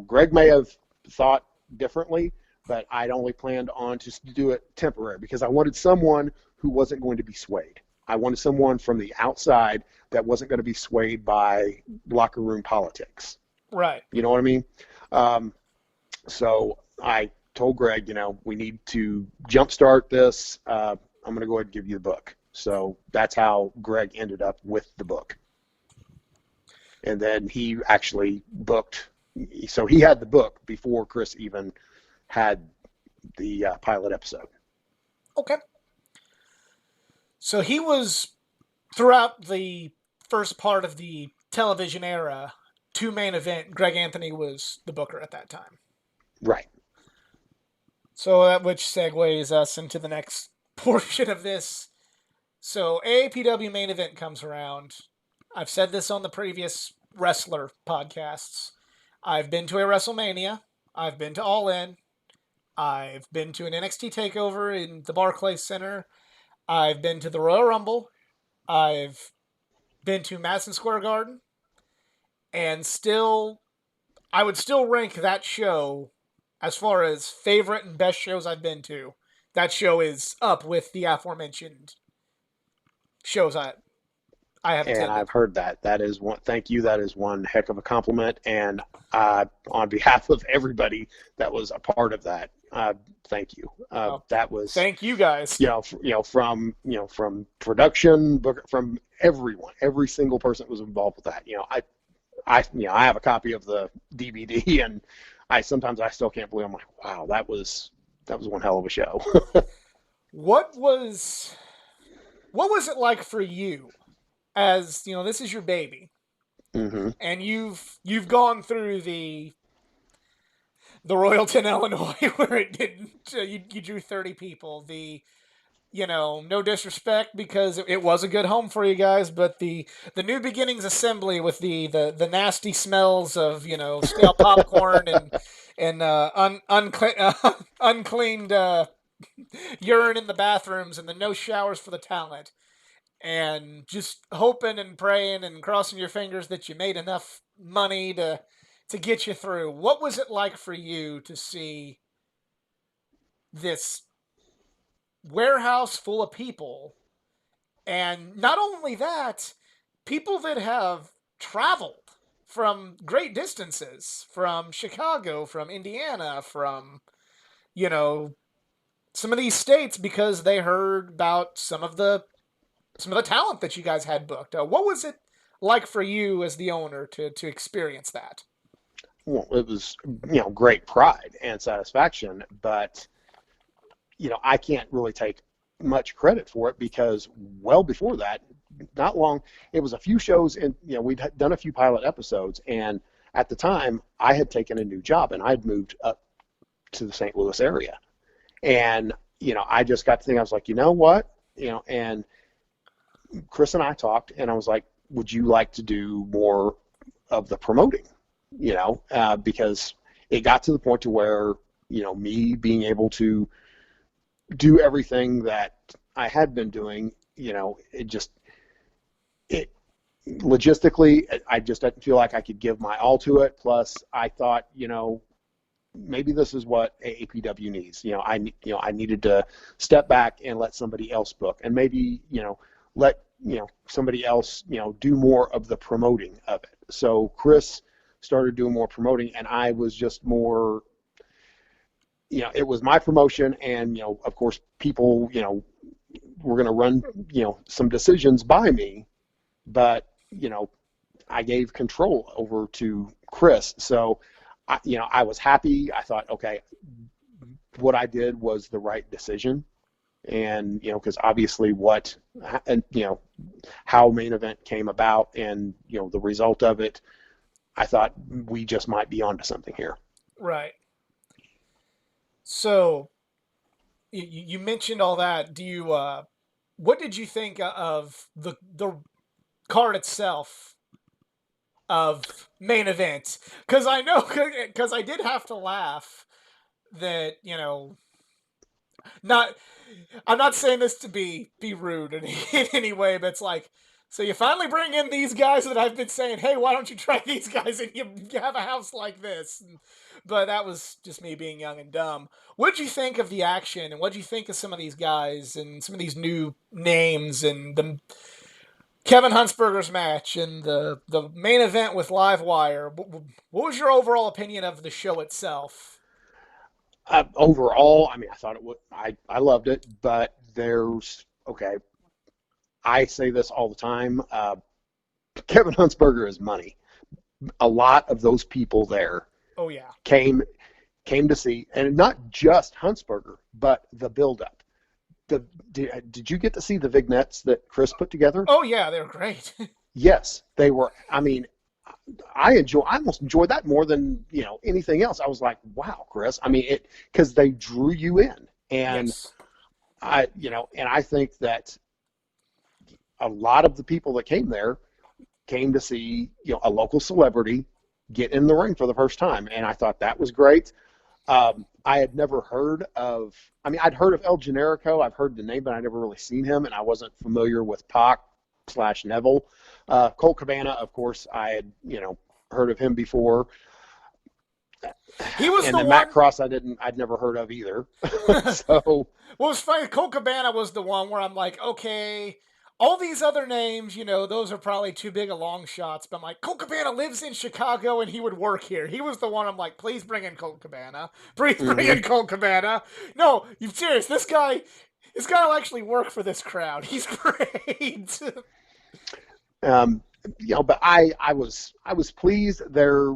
Greg may have thought differently, but I'd only planned on just to do it temporary because I wanted someone who wasn't going to be swayed. I wanted someone from the outside that wasn't going to be swayed by locker room politics. Right. You know what I mean? So I told Greg, we need to jumpstart this. I'm going to go ahead and give you the book. So that's how Greg ended up with the book. And then he actually booked. So he had the book before Chris even had the pilot episode. Okay. So he was, throughout the first part of the television era, to main event, Greg Anthony was the booker at that time. Right. So that which segues us into the next portion of this. So AAPW main event comes around. I've said this on the previous wrestler podcasts. I've been to a WrestleMania. I've been to All In. I've been to an NXT takeover in the Barclays Center. I've been to the Royal Rumble. I've been to Madison Square Garden. And still, I would still rank that show as far as favorite and best shows I've been to. That show is up with the aforementioned shows I have And attended. I've heard that. That is one. Thank you. That is one heck of a compliment. And on behalf of everybody that was a part of that, thank you. That was, Thank you guys. from production, from everyone, every single person that was involved with that. I have a copy of the DVD, and sometimes I still can't believe. I'm like, wow, that was one hell of a show. What was it like for you, as this is your baby, hmm and you've gone through the Royalton, Illinois, where it didn't you drew 30 people. No disrespect, because it was a good home for you guys, but the New Beginnings Assembly with the nasty smells of stale popcorn and uncleaned urine in the bathrooms, and the no showers for the talent, and just hoping and praying and crossing your fingers that you made enough money to get you through. What was it like for you to see this warehouse full of people, and not only that, people that have traveled from great distances, from Chicago, from Indiana, from you know some of these states, because they heard about some of the talent that you guys had booked. What was it like for you as the owner to experience that? Well, it was great pride and satisfaction, but I can't really take much credit for it because well before that, not long, it was a few shows, and we'd done a few pilot episodes, and at the time I had taken a new job and I'd moved up to the St. Louis area, and I just got to think, I was like, you know what, and Chris and I talked, and I was like, would you like to do more of the promoting? Because it got to the point to where me being able to do everything that I had been doing, it logistically, I just didn't feel like I could give my all to it. Plus, I thought, maybe this is what AAPW needs. I needed to step back and let somebody else book, and maybe, let somebody else, do more of the promoting of it. So Chris started doing more promoting, and I was just more, it was my promotion, and of course, people, were going to run, some decisions by me, but I gave control over to Chris. So, I was happy. I thought, okay, what I did was the right decision. And, because obviously and, how main event came about and, the result of it, I thought we just might be onto something here. Right. So you mentioned all that. Do you what did you think of the card itself of main event? Because I know, because I did have to laugh that not. I'm not saying this to be rude in any way, but it's like. So you finally bring in these guys that I've been saying, hey, why don't you try these guys and you have a house like this? But that was just me being young and dumb. What'd you think of the action, and what'd you think of some of these guys and some of these new names and the Kevin Huntsberger's match and the main event with Livewire? What was your overall opinion of the show itself? Overall, I mean, I thought it would, I loved it, but okay, I say this all the time. Kevin Huntsberger is money. A lot of those people there Oh yeah. came to see, and not just Huntsberger, but the buildup. Did you get to see the vignettes that Chris put together? Oh yeah, they're great. Yes, they were. I mean, I almost enjoyed that more than anything else. I was like, wow, Chris. I mean, because they drew you in, and Yes. and I think that a lot of the people that came there came to see a local celebrity get in the ring for the first time, and I thought that was great. I had never heard of. I mean, I'd heard of El Generico. I've heard the name, but I never really seen him, and I wasn't familiar with Pac / Neville. Colt Cabana, of course, I had heard of him before, He was and the then Matt one. Cross, I'd never heard of either. So, Well, it's funny. Colt Cabana was the one where I'm like, okay, all these other names, those are probably too big of long shots. But I'm like, Colt Cabana lives in Chicago and he would work here. He was the one I'm like, please bring in Colt Cabana. Please bring mhm. in Colt Cabana. No, you serious? This guy will actually work for this crowd. He's great. um, but I was pleased. They're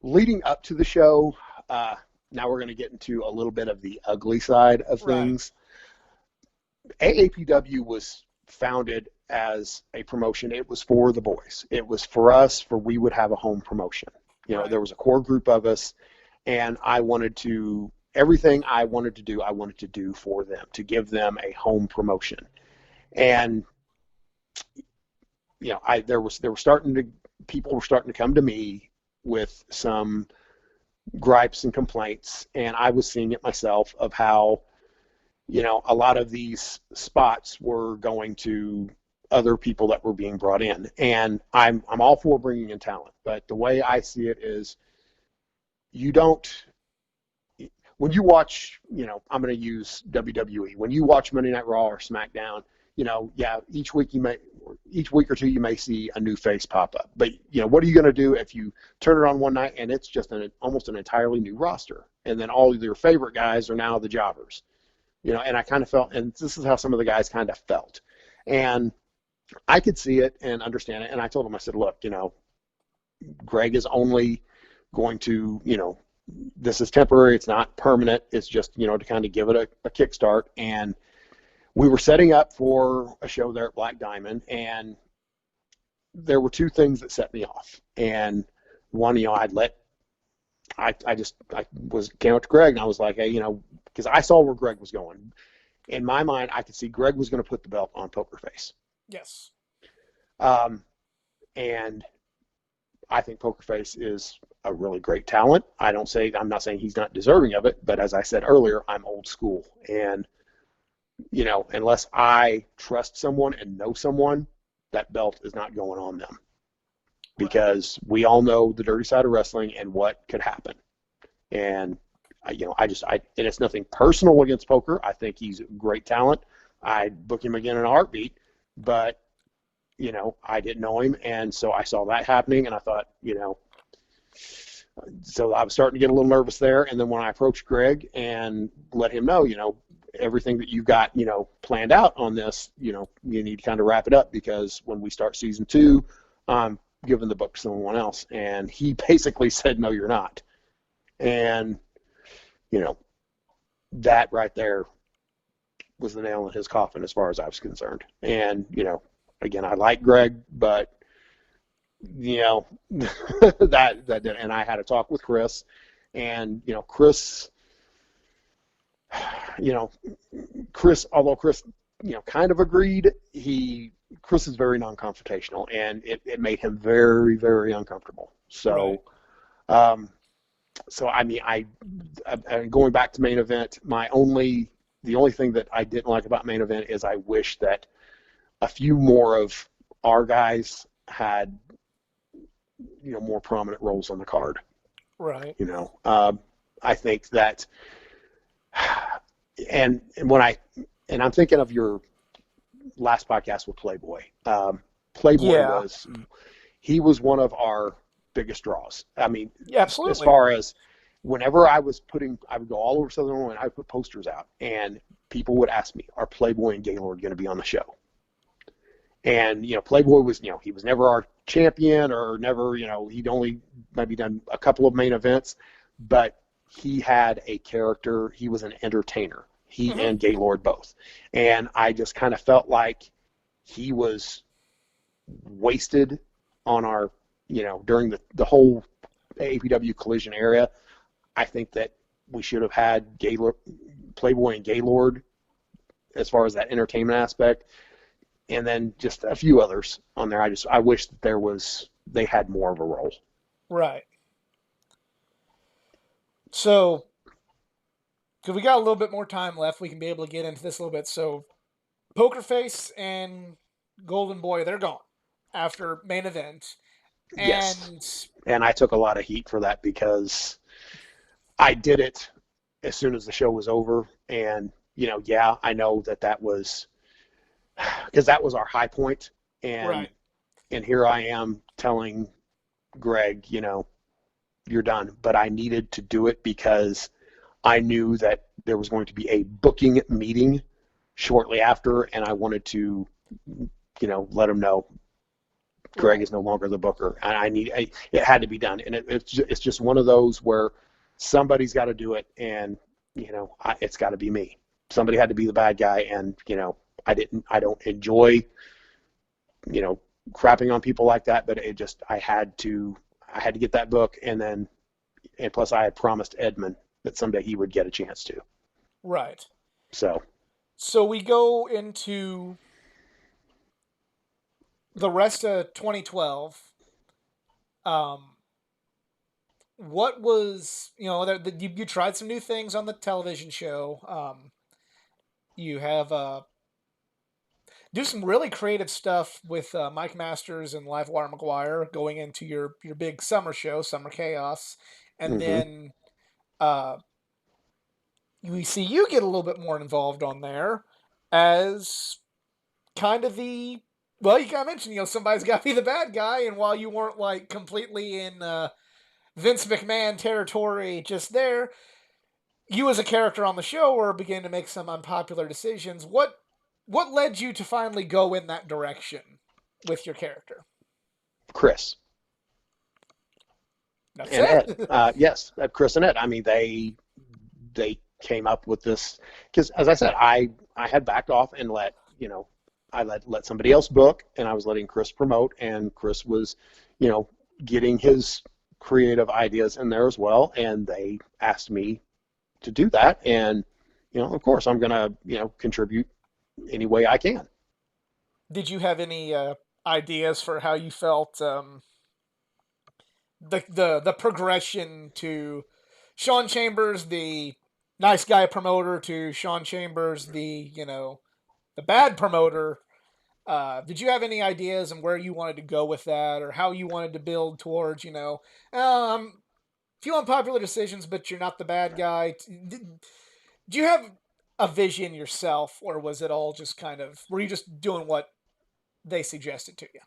leading up to the show. Uh, Now we're going to get into a little bit of the ugly side of Right. things. AAPW was founded as a promotion. It was for the boys. It was for us, for we would have a home promotion. Right. There was a core group of us, and everything I wanted to do for them, to give them a home promotion. And, people were starting to come to me with some gripes and complaints, and I was seeing it myself of how a lot of these spots were going to other people that were being brought in. And I'm all for bringing in talent, but the way I see it is, you don't when you watch, I'm going to use WWE. When you watch Monday Night Raw or SmackDown, yeah, each week or two you may see a new face pop up. But what are you going to do if you turn it on one night and it's just almost an entirely new roster, and then all of your favorite guys are now the jobbers? And I kind of felt, and this is how some of the guys kind of felt. And I could see it and understand it. And I told him, I said, look, Greg is only going to, this is temporary. It's not permanent. It's just, to kind of give it a kickstart. And we were setting up for a show there at Black Diamond, and there were two things that set me off. And one, came up to Greg and I was like, hey, because I saw where Greg was going. In my mind, I could see Greg was going to put the belt on Poker Face. Yes. Um, and I think Poker Face is a really great talent. I'm not saying he's not deserving of it, but as I said earlier, I'm old school. And, unless I trust someone and know someone, that belt is not going on them, Right. because we all know the dirty side of wrestling and what could happen. And and it's nothing personal against Poker. I think he's a great talent. I'd book him again in a heartbeat, but I didn't know him, and so I saw that happening, and I thought, so I was starting to get a little nervous there. And then when I approached Greg and let him know, everything that you've got, planned out on this, you need to kind of wrap it up, because when we start season 2, I'm giving the book to someone else. And he basically said, no, you're not. And, that right there was the nail in his coffin as far as I was concerned. And, again, I like Greg, but, that did, and I had a talk with Chris, and, Chris, you know, although Chris, kind of agreed, Chris is very non-confrontational, and it made him very, very uncomfortable. Right. So, so I mean, going back to main event, the only thing that I didn't like about main event is I wish that a few more of our guys had, more prominent roles on the card. Right. I think that, and when I'm thinking of your last podcast with Playboy. Playboy Yeah. he was one of our biggest draws. I mean, Yeah, as absolutely. far as whenever I would go all over Southern Illinois and I would put posters out, and people would ask me, are Playboy and Gaylord going to be on the show? And, Playboy was, he was never our champion, or never, he'd only maybe done a couple of main events, but he had a character. He was an entertainer. He Hmm. and Gaylord both. And I just kind of felt like he was wasted on our, during the whole AAPW collision area. I think that we should have had Playboy and Gaylord as far as that entertainment aspect, and then just a few others on there. I wish that they had more of a role. Right. So, because we got a little bit more time left, we can be able to get into this a little bit. So, Poker Face and Golden Boy, they're gone after main event. Yes, And and I took a lot of heat for that because I did it as soon as the show was over, and yeah, I know that was because that was our high point, and right. here I am telling Greg, you're done, but I needed to do it because I knew that there was going to be a booking meeting shortly after, and I wanted to, let him know Greg Right. is no longer the booker, and it had to be done, and it's just one of those where somebody's got to do it, and it's got to be me. Somebody had to be the bad guy, and I don't enjoy, crapping on people like that, but I had to get that book, and plus I had promised Edmund that someday he would get a chance to. Right. So So we go into the rest of 2012. Um, what was you tried some new things on the television show. You have do some really creative stuff with Mike Masters and Livewire McGuire going into your big summer show, Summer Chaos, and hmm then uh, we see you get a little bit more involved on there as kind of the well, you gotta mention, somebody's got to be the bad guy, and while you weren't like completely in Vince McMahon territory just there, you as a character on the show were beginning to make some unpopular decisions. What led you to finally go in that direction with your character? Chris That's and Ed, it. yes, Chris and Ed. I mean, they came up with this because, as I said, I had backed off and I let somebody else book, and I was letting Chris promote, and Chris was, you know, getting his creative ideas in there as well, and they asked me to do that, and of course, I'm gonna contribute any way I can. Did you have any ideas for how you felt the progression to Sean Chambers, the nice guy promoter, to Sean Chambers, the bad promoter? Did you have any ideas on where you wanted to go with that, or how you wanted to build towards, few unpopular decisions, but you're not the bad guy? Do you have a vision yourself, or was it all just kind of, were you just doing what they suggested to you?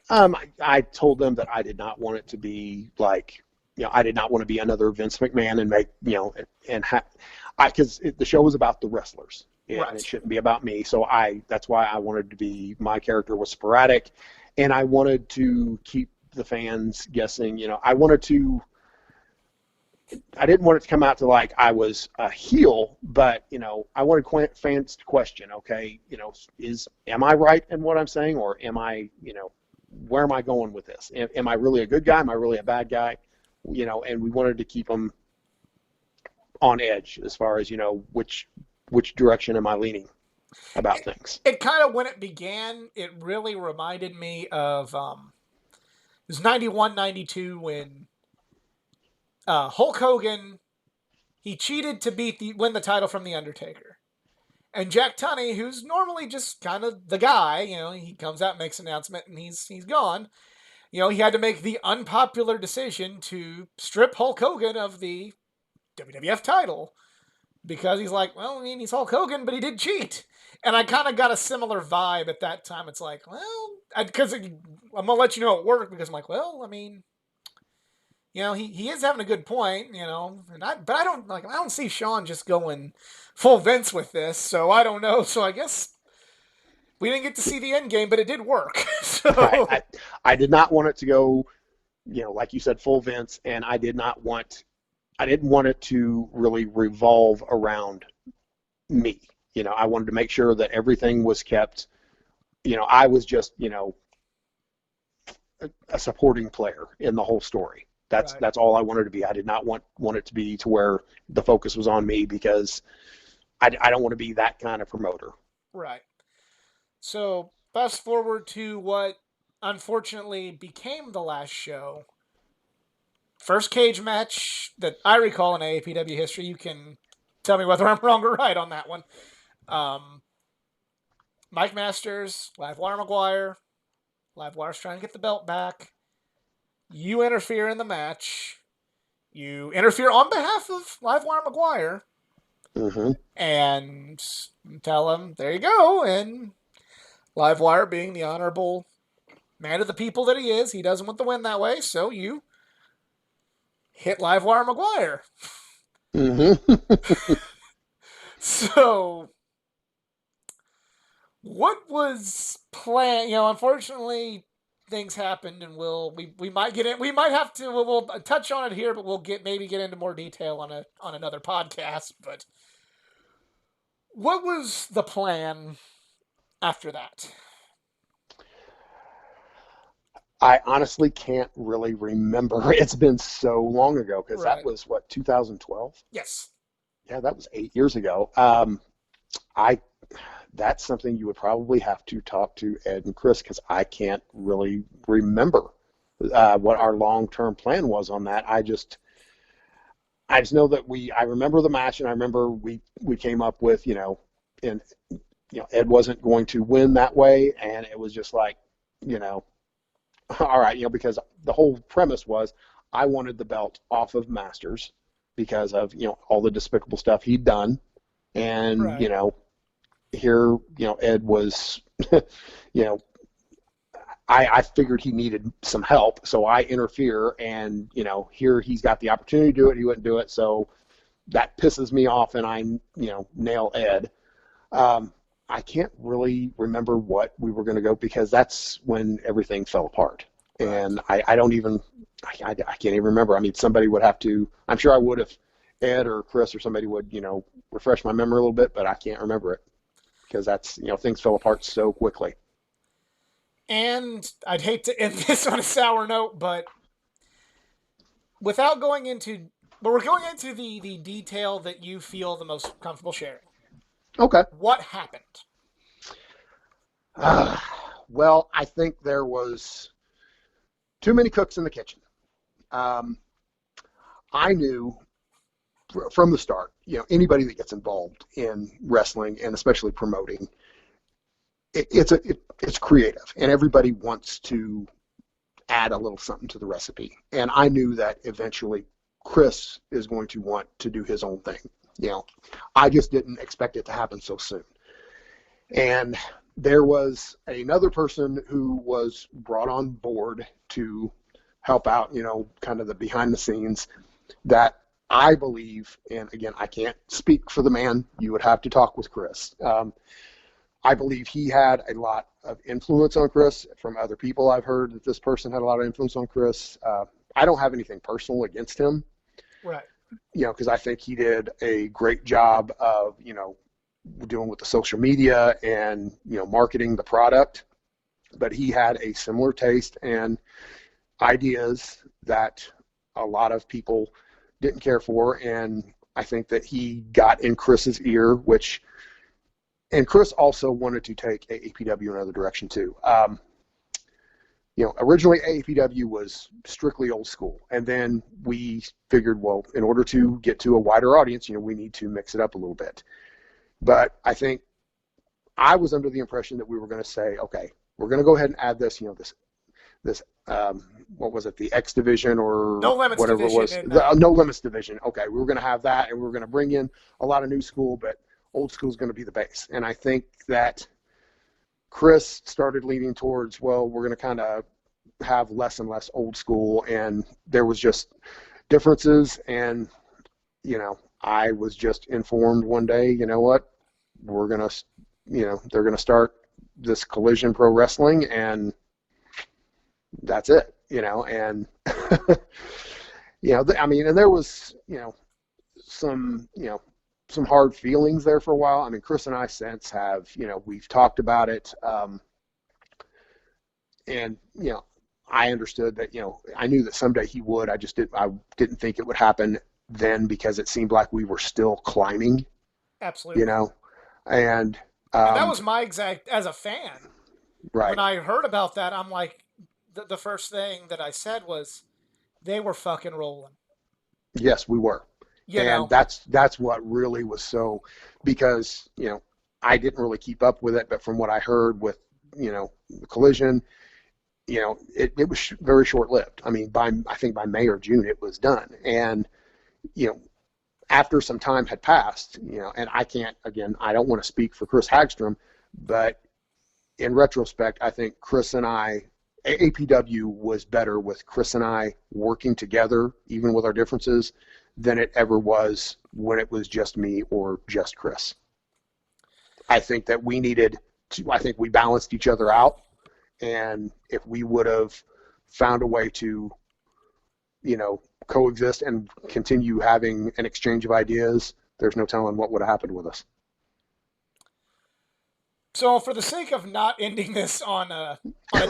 I told them that I did not want it to be like, I did not want to be another Vince McMahon and make, because the show was about the wrestlers, and it Right. shouldn't be about me. So that's why I wanted to be, my character was sporadic, and I wanted to keep the fans guessing. I wanted to I didn't want it to come out to like I was a heel, but I wanted fans to question, okay, am I right in what I'm saying, or am I, where am I going with this? Am I really a good guy? Am I really a bad guy? And we wanted to keep them on edge as far as which direction am I leaning about It, things. it kind of, when it began, it really reminded me of it was 91, 92 when Hulk Hogan, he cheated to win the title from the Undertaker. And Jack Tunney, who's normally just kind of the guy, he comes out, makes an announcement, and he's gone. He had to make the unpopular decision to strip Hulk Hogan of the WWF title because he's like, well, I mean, he's Hulk Hogan, but he did cheat. And I kind of got a similar vibe at that time. It's like, well, because I'm gonna let you know it worked because I'm like, well, I mean, he is having a good point, but I don't see Sean just going full Vince with this, so I don't know. So I guess we didn't get to see the end game, but it did work. I, So I, I did not want it to go, like you said, full Vince, and I didn't want it to really revolve around me. I wanted to make sure that everything was kept. I was just, a supporting player in the whole story. That's right, that's all I wanted to be. I did not want it to be to where the focus was on me because I don't want to be that kind of promoter. right. So fast forward to what unfortunately became the last show. First cage match that I recall in AAPW history. You can tell me whether I'm wrong or right on that one. Um, Mike Masters, Livewire McGuire. Livewire's trying to get the belt back. You interfere in the match. You interfere on behalf of Livewire McGuire Mm-hmm. and tell him, there you go. And Livewire, being the honorable man of the people that he is, he doesn't want the win that way. So you hit Livewire McGuire. Mm-hmm. So what was planned? Unfortunately, things happened, and we might get in. We might have to. We'll touch on it here, but we'll maybe get into more detail on another podcast. But what was the plan after that? I honestly can't really remember. It's been so long ago because that Right. was what, 2012. Yes. Yeah, that was 8 years ago. I That's something you would probably have to talk to Ed and Chris because I can't really remember what our long-term plan was on that. I just know that I remember the match, and I remember we came up with, and Ed wasn't going to win that way, and it was just like, you know, all right, because the whole premise was I wanted the belt off of Masters because of, all the despicable stuff he'd done, and Right. here, Ed was, you know, I figured he needed some help, so I interfere, and here he's got the opportunity to do it, he wouldn't do it, so that pisses me off, and I nail Ed. I can't really remember what we were going to go because that's when everything fell apart, Right. and I don't even I can't even remember. I mean, somebody would have to. I'm sure I would if Ed or Chris or somebody would refresh my memory a little bit, but I can't remember it because that's things fell apart so quickly. And I'd hate to end this on a sour note, but without going into, but we're going into the detail that you feel the most comfortable sharing. Okay. What happened? Uh, well, I think there was too many cooks in the kitchen. Um, I knew from the start, anybody that gets involved in wrestling and especially promoting, it's creative, and everybody wants to add a little something to the recipe. And I knew that eventually Chris is going to want to do his own thing. I just didn't expect it to happen so soon. And there was another person who was brought on board to help out, kind of the behind the scenes that I believe, and again, I can't speak for the man. You would have to talk with Chris. I believe he had a lot of influence on Chris. From other people, I've heard that this person had a lot of influence on Chris. I don't have anything personal against him, Right. because I think he did a great job of, doing with the social media and, marketing the product. But he had a similar taste and ideas that a lot of people didn't care for. And I think that he got in Chris's ear, and Chris also wanted to take AAPW in another direction too. Originally AAPW was strictly old school, and then we figured, well, in order to get to a wider audience, we need to mix it up a little bit. But I think I was under the impression that we were going to say, okay, we're going to go ahead and add this, this what was it, the X division or No limits whatever it division was, in the no limits division. Okay, we were going to have that, and we were going to bring in a lot of new school, but old school is going to be the base. And I think that Chris started leaning towards, well, we're going to kind of have less and less old school, and there was just differences. And I was just informed one day, what, we're going to, they're going to start this Collision Pro Wrestling, and that's it, and and there was, some, some hard feelings there for a while. I mean, Chris and I since have, we've talked about it, and I understood that, I knew that someday he would. I didn't think it would happen then, because it seemed like we were still climbing, Absolutely. And And that was my exact, as a fan, when right. I heard about that, I'm like, the first thing that I said was, they were fucking rolling. Yes, we were. You And know, that's what really was so, because, I didn't really keep up with it, but from what I heard with, the Collision, it was very short lived. I mean, I think by May or June it was done. And, after some time had passed, and I don't want to speak for Chris Hagstrom, but in retrospect, I think Chris and I, AAPW was better with Chris and I working together, even with our differences, than it ever was when it was just me or just Chris. I think that I think we balanced each other out. And if we would have found a way to, coexist and continue having an exchange of ideas, there's no telling what would have happened with us. so for the sake of not ending this on a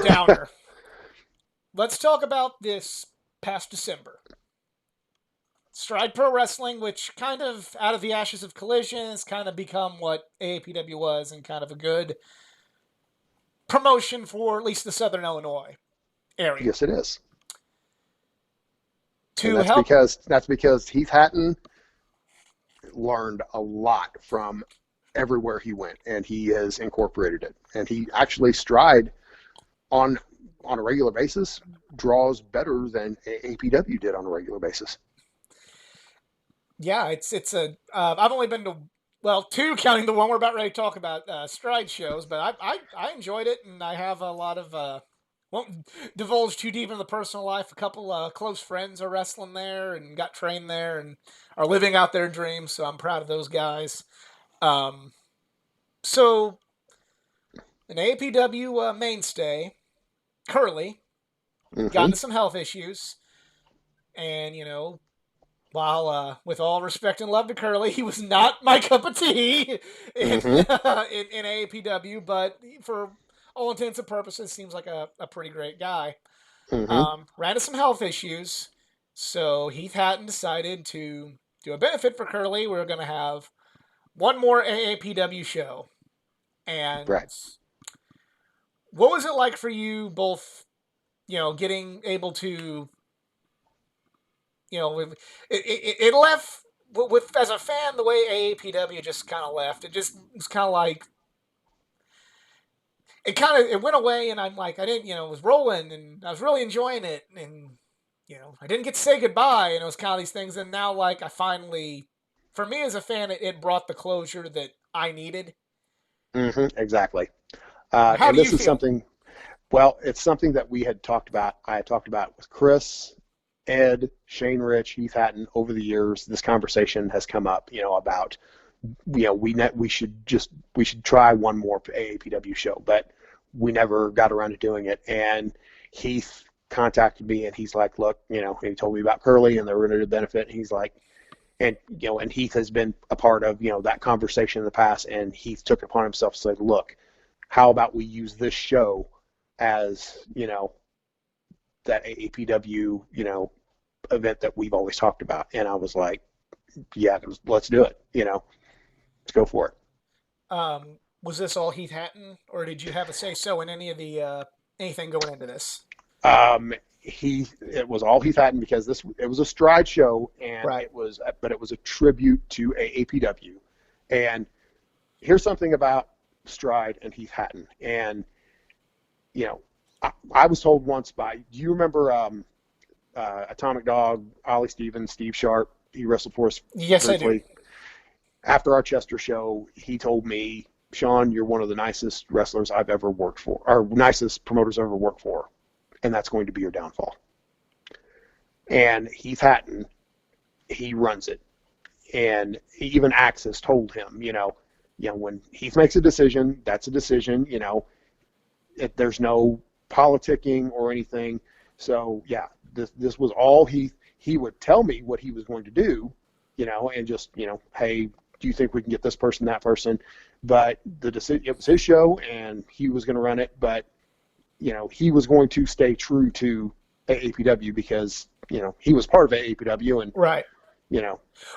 downer, let's talk about this past December. Stride Pro Wrestling, which kind of out of the ashes of Collision has kind of become what AAPW was, and kind of a good promotion for at least the Southern Illinois area. Yes, it is. And To help, that's because Heath Hatton learned a lot from everywhere he went, and he has incorporated it. And he actually, Stride on a regular basis draws better than AAPW did on a regular basis. yeah, it's a. I've only been to, well, two, counting the one we're about ready to talk about, Stride shows, but I enjoyed it, and I have a lot of won't divulge too deep into the personal life. A couple close friends are wrestling there and got trained there and are living out their dreams. So I'm proud of those guys. Um, so an APW mainstay, Curly, got Mm-hmm. into some health issues, and while with all respect and love to Curly, he was not my cup of tea in Mm-hmm. in AAPW, but for all intents and purposes, seems like a pretty great guy. Mm-hmm. Ran into some health issues, so Heath Hatton decided to do a benefit for Curly. We are going to have one more AAPW show. And Right. what was it like for you both, getting able to, it left with, as a fan, the way AAPW just kind of left. It just was kind of like, it went away, and I'm like, I didn't, it was rolling, and I was really enjoying it, and I didn't get to say goodbye, and it was kind of these things, and now, like, I finally, for me as a fan, it brought the closure that I needed. Mm-hmm. Exactly. How And do you this is feel? something, well, it's something that we had talked about. I had talked about with Chris, Ed, Shane Rich, Heath Hatton over the years. This conversation has come up, about, we should try one more AAPW show, but we never got around to doing it. And Heath contacted me and he's like, look, he told me about Curly and the limited benefit. And he's like, and and Heath has been a part of that conversation in the past, and Heath took it upon himself to say, look, how about we use this show as that AAPW event that we've always talked about. And I was like, yeah, let's do it. Let's go for it. Was this all Heath Hatton, or did you have a say so in any of the anything going into this? It was all Heath Hatton because it was a Stride show, and Right. but it was a tribute to AAPW. And here's something about Stride and Heath Hatton. And I was told once do you remember Atomic Dog, Ollie Stevens, Steve Sharp? He wrestled for us Yes, I briefly. do. After our Chester show, he told me, Sean, you're one of the nicest wrestlers I've ever worked for, or nicest promoters I've ever worked for, and that's going to be your downfall. And Heath Hatton, he runs it. And even Axis told him, when Heath makes a decision, that's a decision, there's no politicking or anything. So, yeah, this was all he would tell me what he was going to do, and just, hey, do you think we can get this person, that person? But it was his show, and he was going to run it. But he was going to stay true to AAPW because he was part of AAPW, and Right.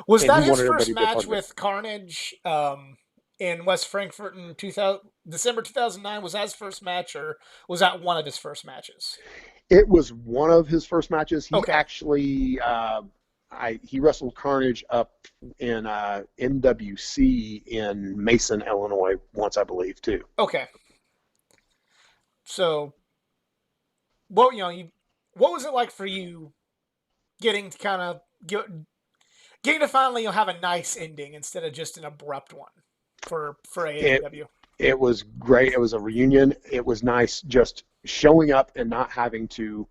Was and he that his wanted everybody first to be a part match of it. with Carnage in West Frankfurt in December 2009? Was that his first match, or was that one of his first matches? It was one of his first matches. He Okay. actually he wrestled Carnage up in NWC in Mason, Illinois, once, I believe, too. Okay. So, what what was it like for you getting to kind of getting to finally have a nice ending instead of just an abrupt one for It AAPW? it was great. It was a reunion. It was nice just showing up and not having to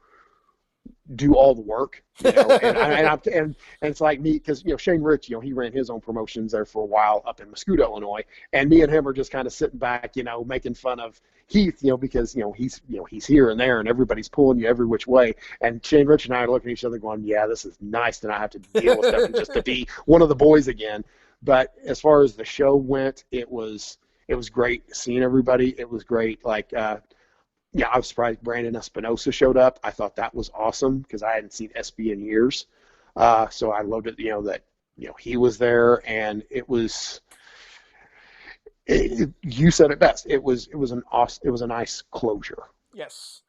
do all the work, and it's like me because Shane Rich, he ran his own promotions there for a while up in Muscoda, Illinois, and me and him are just kind of sitting back, making fun of Heath, because he's here and there, and everybody's pulling you every which way, and Shane Rich and I are looking at each other going, yeah, this is nice, and I have to deal with stuff and just to be one of the boys again. But as far as the show went, it was great seeing everybody. It was great, like. Yeah, I was surprised Brandon Espinosa showed up. I thought that was awesome because I hadn't seen SB in years. So I loved it, that he was there, and it was. You said it best. It was a nice closure Yes.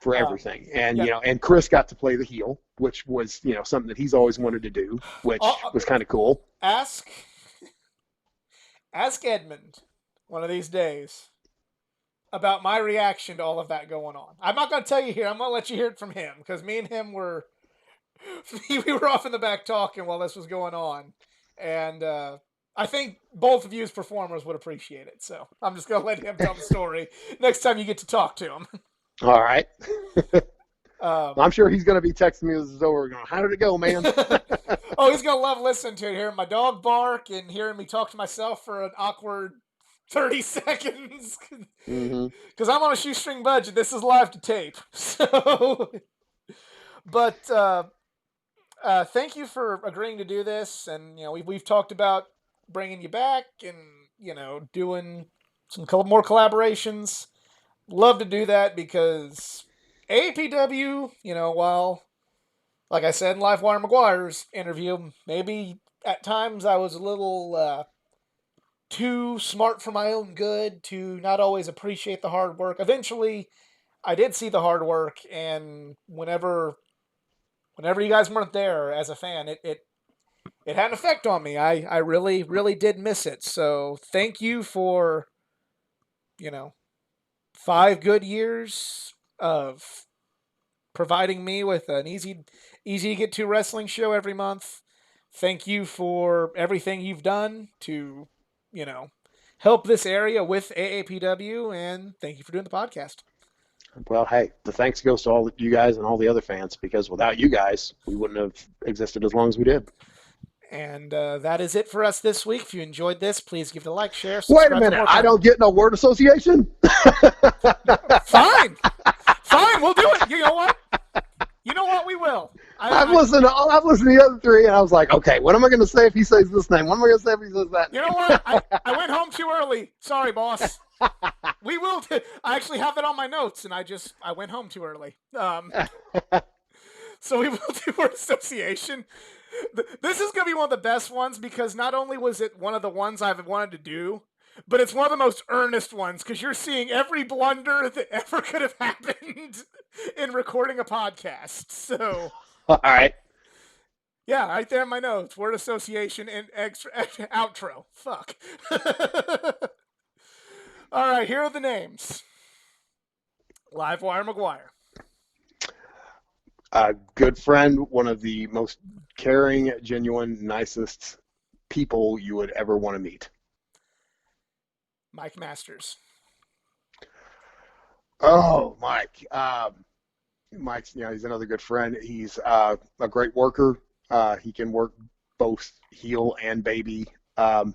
for everything, and yeah. and Chris got to play the heel, which was something that he's always wanted to do, which was kind of cool. Ask Edmund one of these days about my reaction to all of that going on. I'm not going to tell you here. I'm going to let you hear it from him because me and him were we were off in the back talking while this was going on, and I think both of you as performers would appreciate it. So I'm just going to let him tell the story next time you get to talk to him. All right. I'm sure he's going to be texting me as it's over going, how did it go, man? Oh, he's going to love listening to it, hearing my dog bark and hearing me talk to myself for an awkward 30 seconds. Because I'm on a shoestring budget. This is live to tape. So, but thank you for agreeing to do this. And, we've talked about bringing you back and, doing some more collaborations. Love to do that because AAPW, while, like I said in Livewire McGuire's interview, maybe at times I was a little too smart for my own good to not always appreciate the hard work. Eventually, I did see the hard work, and whenever you guys weren't there as a fan, it had an effect on me. I really, really did miss it. So thank you for, 5 good years of providing me with an easy to get to wrestling show every month. Thank you for everything you've done to, help this area with AAPW, and thank you for doing the podcast. Well, hey, the thanks goes to all you guys and all the other fans because without you guys, we wouldn't have existed as long as we did. And that is it for us this week. If you enjoyed this, please give it a like, share, subscribe. Wait a minute, I don't get no word association? Fine, we'll do it. You know what? You know what? We will. I've listened to the other three, and I was like, okay, what am I going to say if he says this name? What am I going to say if he says that You know what? I went home too early. Sorry, boss. We will. I actually have it on my notes, and I went home too early. So we will do word association. This is going to be one of the best ones because not only was it one of the ones I've wanted to do, but it's one of the most earnest ones because you're seeing every blunder that ever could have happened in recording a podcast. So, All right. yeah, right there in my notes. Word association and extra outro. Fuck. All right, here are the names. Livewire McGuire. A good friend, one of the most caring, genuine, nicest people you would ever want to meet. Mike Masters. Oh, Mike. Mike's, he's another good friend. He's a great worker. He can work both heel and baby. I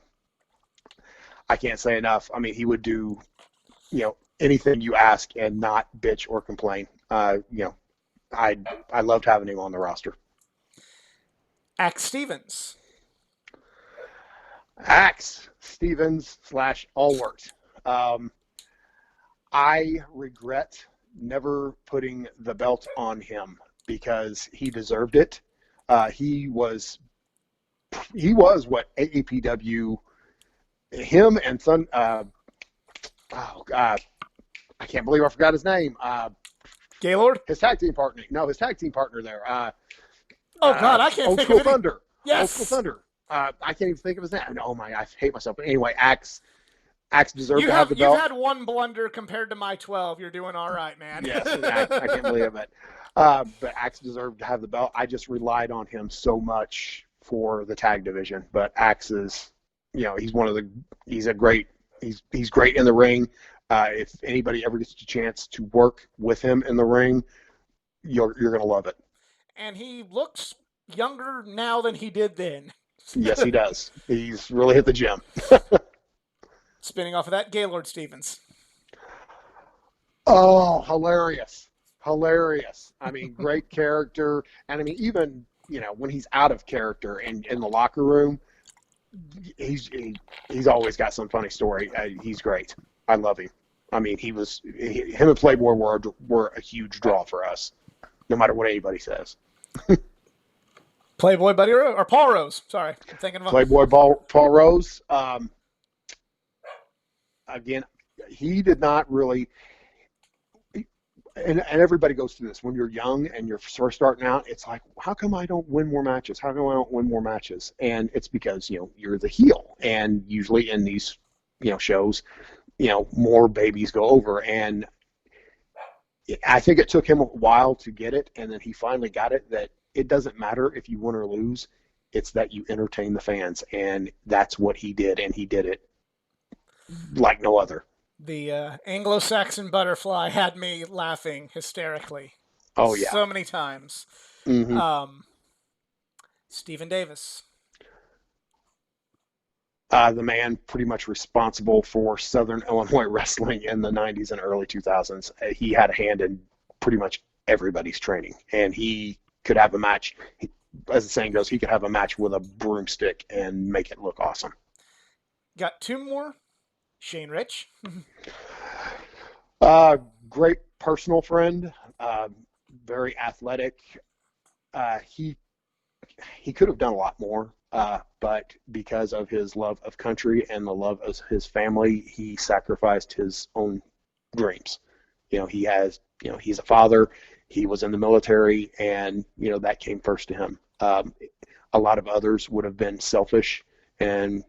can't say enough. I mean, he would do, anything you ask and not bitch or complain. I loved having him on the roster. Axe Stevens. Axe Stevens / Allwart. I regret never putting the belt on him because he deserved it. He was what AAPW, him and Sun. I can't believe I forgot his name. Gaylord. His tag team partner. No, his tag team partner there. Oh God, I can't Old think School of it. Thunder. Yes. Old School Thunder. I can't even think of his name. Oh my, I hate myself. But anyway, Axe deserved to have the belt. You've had one blunder compared to my 12. You're doing all right, man. Yes, I can't believe it. But Axe deserved to have the belt. I just relied on him so much for the tag division. But Axe is, he's great in the ring. If anybody ever gets a chance to work with him in the ring, you're going to love it. And he looks younger now than he did then. Yes, he does. He's really hit the gym. Spinning off of that, Gaylord Stevens. Oh, hilarious. I mean, great character. And I mean, even, when he's out of character and in the locker room, he's always got some funny story. He's great. I love him. I mean, him and Playboy were a huge draw for us, no matter what anybody says. Playboy Buddy or Paul Rose. Sorry, I'm thinking of Playboy Paul Rose. Again, he did not really. And everybody goes through this when you're young and you're first starting out. It's like, how come I don't win more matches? How come I don't win more matches? And it's because you're the heel, and usually in these shows, more babies go over. And I think it took him a while to get it, and then he finally got it. That it doesn't matter if you win or lose; it's that you entertain the fans, and that's what he did, and he did it like no other. The Anglo-Saxon butterfly had me laughing hysterically. Oh yeah, so many times. Mm-hmm. Stephen Davis. The man pretty much responsible for Southern Illinois wrestling in the 90s and early 2000s. He had a hand in pretty much everybody's training, and he could have a match. As the saying goes, he could have a match with a broomstick and make it look awesome. Got two more. Shane Rich. Great personal friend, very athletic. He could have done a lot more, but because of his love of country and the love of his family, he sacrificed his own dreams. He's a father. He was in the military, and that came first to him. A lot of others would have been selfish and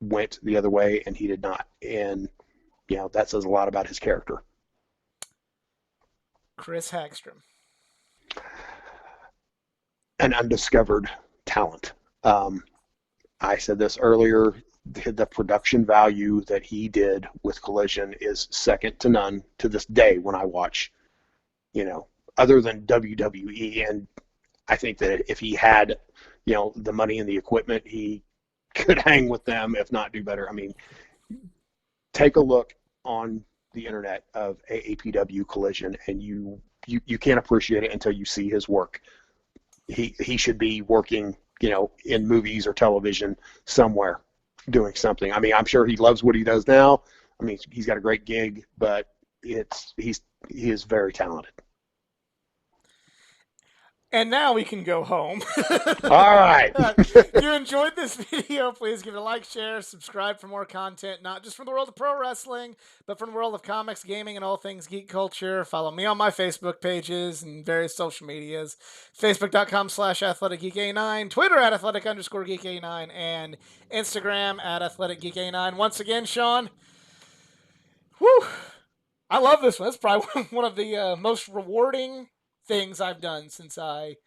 went the other way, and he did not. And that says a lot about his character. Chris Hagstrom. An undiscovered talent. I said this earlier, the production value that he did with Collision is second to none to this day when I watch, other than WWE. And I think that if he had, the money and the equipment, he could hang with them, if not do better. I mean, take a look on the internet of AAPW Collision, and you you can't appreciate it until you see his work. He should be working, in movies or television somewhere, doing something. I mean, I'm sure he loves what he does now. I mean, he's got a great gig, but he is very talented. And now we can go home. All right. If you enjoyed this video, please give it a like, share, subscribe for more content, not just from the world of pro wrestling, but from the world of comics, gaming, and all things geek culture. Follow me on my Facebook pages and various social medias. Facebook.com/AthleticGeekA9, Twitter at Athletic_GeekA9, and Instagram at AthleticGeekA9. Once again, Sean, whew, I love this one. It's probably one of the most rewarding things I've done since I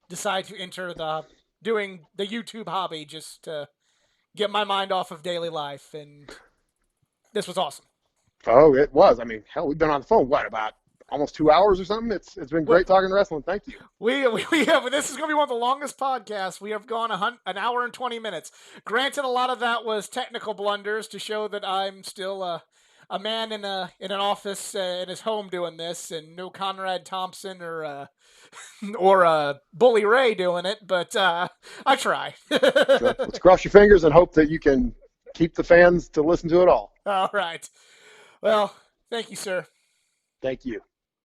decided to enter the doing the YouTube hobby just to get my mind off of daily life, and this was awesome. Oh, it was. I mean, hell, we've been on the phone, what, about almost 2 hours or something? It's been great talking wrestling. Thank you. We have, this is going to be one of the longest podcasts. We have gone an hour and 20 minutes. Granted, a lot of that was technical blunders to show that I'm still a man in an office in his home doing this, and no Conrad Thompson or Bully Ray doing it. But I try. So let's cross your fingers and hope that you can keep the fans to listen to it all. All right. Well, thank you, sir. Thank you.